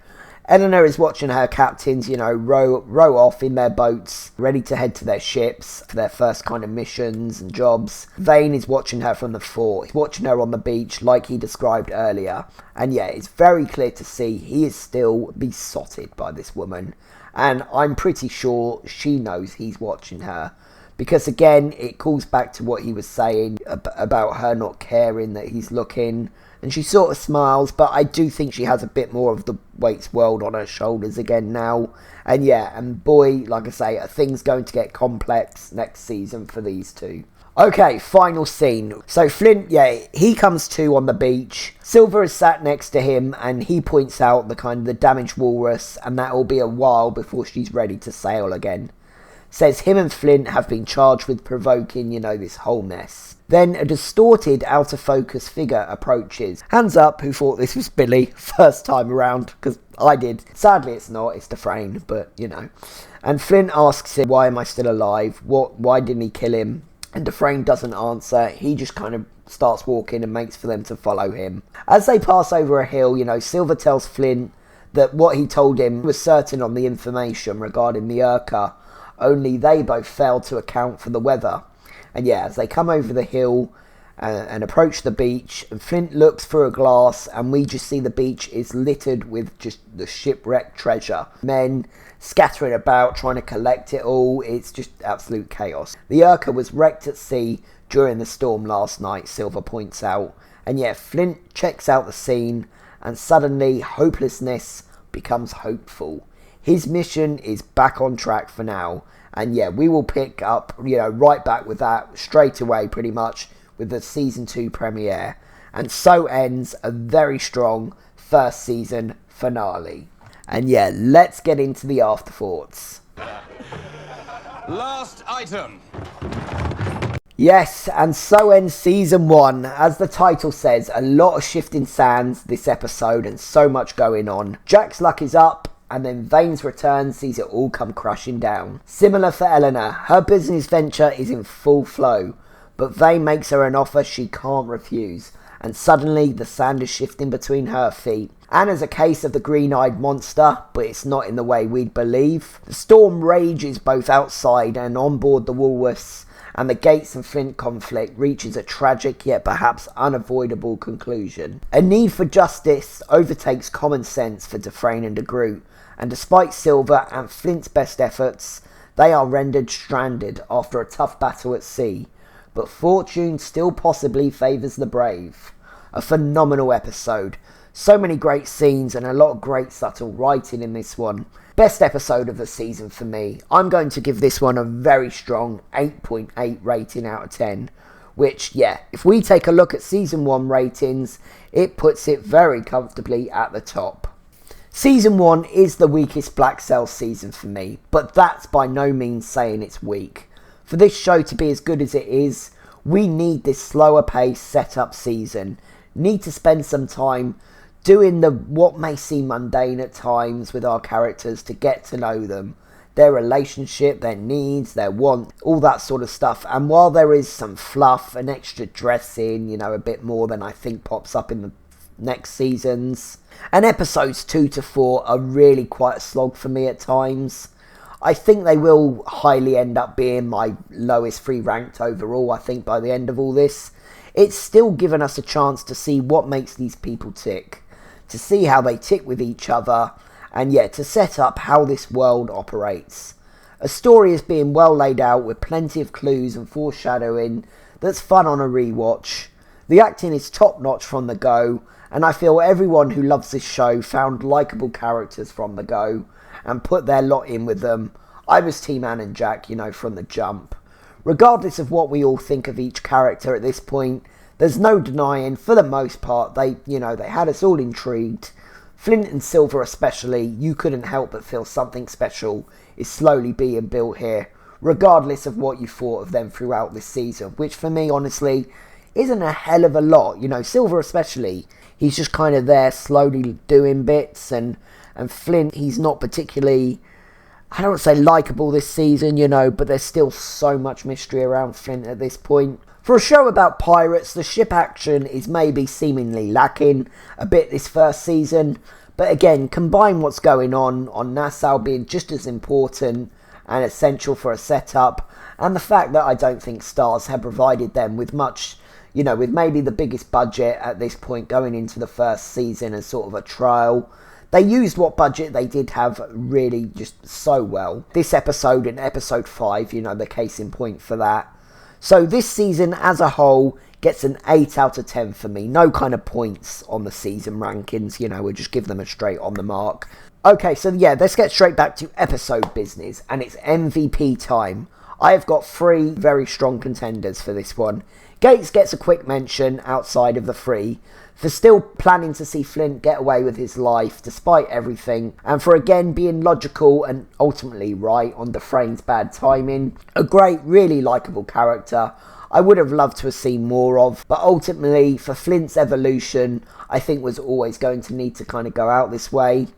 Eleanor is watching her captains, row off in their boats, ready to head to their ships for their first kind of missions and jobs. Vane is watching her from the fort. He's watching her on the beach like he described earlier. And yeah, it's very clear to see he is still besotted by this woman. And I'm pretty sure she knows he's watching her. Because again, it calls back to what he was saying about her not caring that he's looking. And she sort of smiles, but I do think she has a bit more of the Waits world on her shoulders again now. And yeah, and boy, like I say, are things going to get complex next season for these two. Okay, final scene. So Flint, yeah, he comes to on the beach. Silver is sat next to him, and he points out the damaged walrus, and that will be a while before she's ready to sail again. Says him and Flint have been charged with provoking, this whole mess. Then a distorted, out-of-focus figure approaches. Hands up, who thought this was Billy first time around, because I did. Sadly it's not, it's Dufresne, but, And Flint asks him, "Why am I still alive? Why didn't he kill him?" And Dufresne doesn't answer. He just kind of starts walking and makes for them to follow him. As they pass over a hill, Silver tells Flint that what he told him was certain on the information regarding the Urca, only they both failed to account for the weather. And yeah, as they come over the hill and approach the beach, and Flint looks through a glass, and we just see the beach is littered with just the shipwrecked treasure. Men scattering about, trying to collect it all. It's just absolute chaos. The Urca was wrecked at sea during the storm last night, Silver points out. And yeah, Flint checks out the scene, and suddenly hopelessness becomes hopeful. His mission is back on track for now. And yeah, we will pick up, right back with that straight away, pretty much, with the Season 2 premiere. And so ends a very strong first season finale. And yeah, let's get into the afterthoughts.
Last item.
Yes, and so ends Season 1. As the title says, a lot of shifting sands this episode and so much going on. Jack's luck is up, and then Vane's return sees it all come crashing down. Similar for Eleanor, her business venture is in full flow, but Vane makes her an offer she can't refuse, and suddenly the sand is shifting between her feet. Anna's a case of the green-eyed monster, but it's not in the way we'd believe. The storm rages both outside and on board the Woolworths, and the Gates and Flint conflict reaches a tragic yet perhaps unavoidable conclusion. A need for justice overtakes common sense for Dufresne and de Groot, and despite Silver and Flint's best efforts, they are rendered stranded after a tough battle at sea. But fortune still possibly favours the brave. A phenomenal episode. So many great scenes and a lot of great subtle writing in this one. Best episode of the season for me. I'm going to give this one a very strong 8.8 rating out of 10. Which, yeah, if we take a look at Season 1 ratings, it puts it very comfortably at the top. Season 1 is the weakest Black Sail season for me, but that's by no means saying it's weak. For this show to be as good as it is, we need this slower pace setup season. Need to spend some time doing what may seem mundane at times with our characters to get to know them. Their relationship, their needs, their wants, all that sort of stuff. And while there is some fluff and extra dressing, a bit more than I think pops up in the next seasons, and episodes 2 to 4 are really quite a slog for me at times. I think they will highly end up being my lowest 3 ranked overall, I think, by the end of all this. It's still given us a chance to see what makes these people tick, to see how they tick with each other, and to set up how this world operates. A story is being well laid out with plenty of clues and foreshadowing that's fun on a rewatch. The acting is top notch from the go, and I feel everyone who loves this show found likeable characters from the go and put their lot in with them. I was Team Anne and Jack, from the jump. Regardless of what we all think of each character at this point, there's no denying, for the most part, they had us all intrigued. Flint and Silver especially, you couldn't help but feel something special is slowly being built here, regardless of what you thought of them throughout this season, which for me, honestly, isn't a hell of a lot. Silver especially, he's just kind of there slowly doing bits, and Flint, he's not particularly, I don't want to say likeable this season, but there's still so much mystery around Flint at this point. For a show about pirates, the ship action is maybe seemingly lacking a bit this first season, but again, combine what's going on Nassau being just as important and essential for a setup, and the fact that I don't think Stars have provided them with much, with maybe the biggest budget at this point going into the first season as sort of a trial. They used what budget they did have really just so well. This episode and episode 5, the case in point for that. So this season as a whole gets an 8 out of 10 for me. No kind of points on the season rankings, we'll just give them a straight on the mark. Okay, so let's get straight back to episode business, and it's MVP time. I have got 3 very strong contenders for this one. Gates gets a quick mention outside of the 3 for still planning to see Flint get away with his life despite everything, and for again being logical and ultimately right on Dufresne's bad timing. A great, really likeable character I would have loved to have seen more of, but ultimately for Flint's evolution I think was always going to need to kind of go out this way.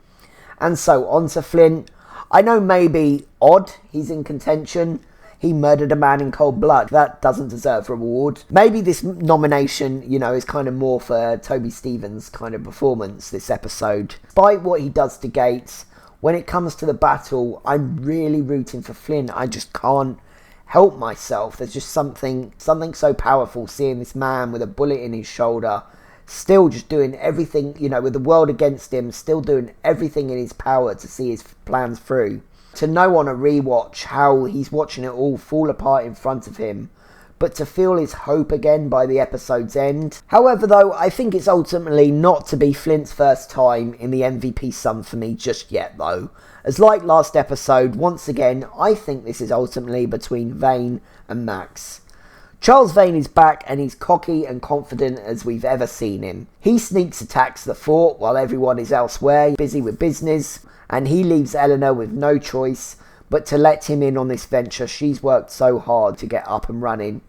And so on to Flint. I know maybe odd he's in contention. He murdered a man in cold blood. That doesn't deserve reward. Maybe this nomination, is kind of more for Toby Stephens' kind of performance this episode. Despite what he does to Gates, when it comes to the battle, I'm really rooting for Flint. I just can't help myself. There's just something so powerful seeing this man with a bullet in his shoulder, still just doing everything, with the world against him, still doing everything in his power to see his plans through. To know on a rewatch how he's watching it all fall apart in front of him, but to feel his hope again by the episode's end. However though, I think it's ultimately not to be Flint's first time in the MVP sum for me just yet though. As like last episode, once again, I think this is ultimately between Vane and Max. Charles Vane is back and he's cocky and confident as we've ever seen him. He sneaks attacks the fort while everyone is elsewhere, busy with business, and he leaves Eleanor with no choice but to let him in on this venture she's worked so hard to get up and running.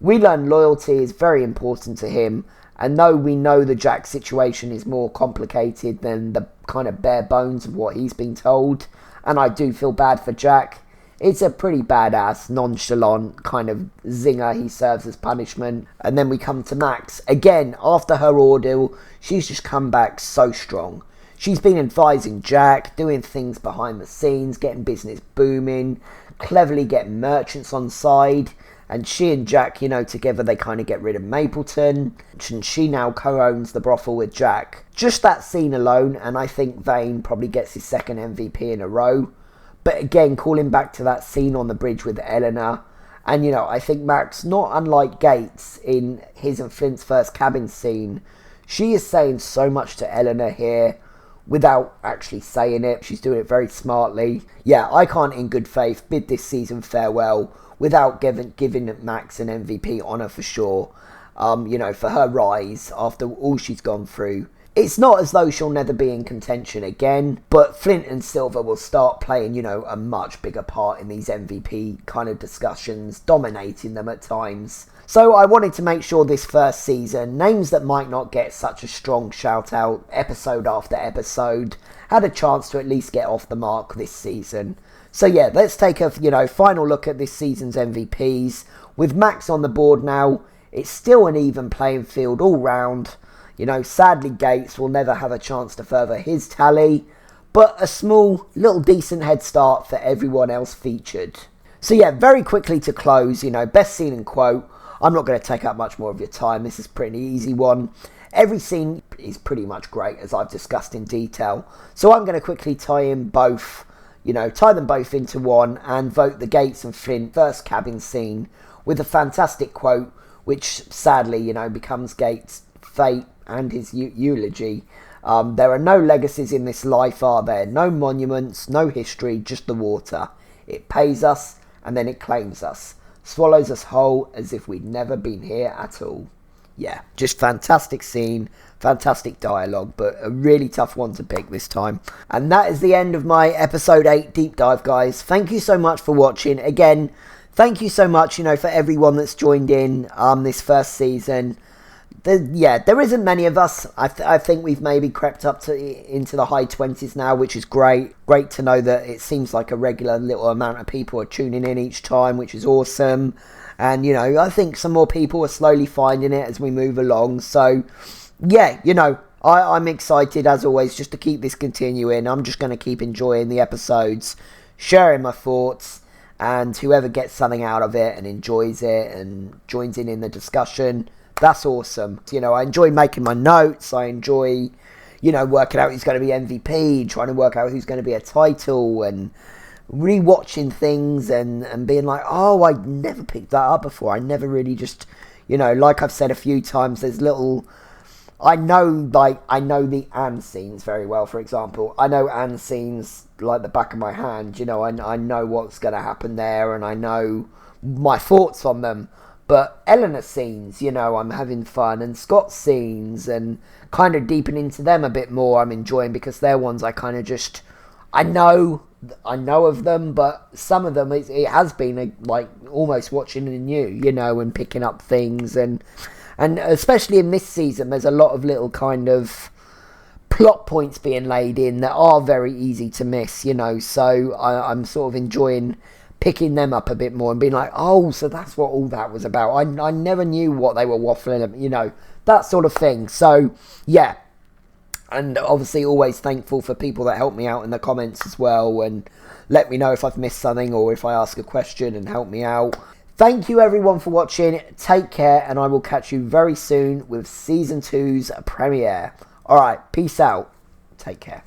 We learn loyalty is very important to him, and though we know the Jack situation is more complicated than the kind of bare bones of what he's been told, and I do feel bad for Jack, it's a pretty badass, nonchalant kind of zinger he serves as punishment. And then we come to Max. Again, after her ordeal, she's just come back so strong. She's been advising Jack, doing things behind the scenes, getting business booming, cleverly getting merchants on side, and she and Jack, together they kind of get rid of Mapleton, and she now co-owns the brothel with Jack. Just that scene alone, and I think Vane probably gets his second MVP in a row. But again, calling back to that scene on the bridge with Eleanor, and I think Max, not unlike Gates in his and Flint's first cabin scene, she is saying so much to Eleanor here, without actually saying it. She's doing it very smartly. Yeah, I can't in good faith bid this season farewell without giving Max an MVP honour for sure. For her rise after all she's gone through. It's not as though she'll never be in contention again, but Flint and Silver will start playing, a much bigger part in these MVP kind of discussions, dominating them at times. So I wanted to make sure this first season, names that might not get such a strong shout out episode after episode, had a chance to at least get off the mark this season. So yeah, let's take a final look at this season's MVPs. With Max on the board now, it's still an even playing field all round. Sadly Gates will never have a chance to further his tally, but a small, little decent head start for everyone else featured. So yeah, very quickly to close, best scene and quote. I'm not going to take up much more of your time. This is a pretty easy one. Every scene is pretty much great, as I've discussed in detail. So I'm going to quickly tie them both into one and vote the Gates and Flint first cabin scene with a fantastic quote, which sadly, becomes Gates' fate and his eulogy. There are no legacies in this life, are there? No monuments, no history, just the water. It pays us and then it claims us. Swallows us whole as if we'd never been here at all. Yeah, just fantastic scene, fantastic dialogue, but a really tough one to pick this time. And that is the end of my episode 8 deep dive, guys. Thank you so much for watching. Again, thank you so much, for everyone that's joined in this first season. There isn't many of us. I think we've maybe crept up into the high 20s now, which is great. Great to know that it seems like a regular little amount of people are tuning in each time, which is awesome. And, I think some more people are slowly finding it as we move along. So, yeah, I'm excited, as always, just to keep this continuing. I'm just going to keep enjoying the episodes, sharing my thoughts, and whoever gets something out of it and enjoys it and joins in the discussion, that's awesome. I enjoy making my notes. I enjoy, working out who's going to be MVP, trying to work out who's going to be a title, and rewatching things and being like, oh, I never picked that up before. I never really just, like I've said a few times, there's little... I know the Anne scenes very well, for example. I know Anne scenes like the back of my hand. I know what's going to happen there, and I know my thoughts on them. But Eleanor scenes, I'm having fun, and Scott's scenes, and kind of deepen into them a bit more, I'm enjoying, because they're ones I kind of just, I know of them, but some of them, it has been like almost watching anew, and picking up things, and especially in this season, there's a lot of little kind of plot points being laid in that are very easy to miss, so I'm sort of enjoying picking them up a bit more and being like, oh, so that's what all that was about. I never knew what they were waffling, that sort of thing. So, yeah. And obviously always thankful for people that help me out in the comments as well and let me know if I've missed something or if I ask a question and help me out. Thank you everyone for watching. Take care, and I will catch you very soon with Season 2's premiere. Alright, peace out. Take care.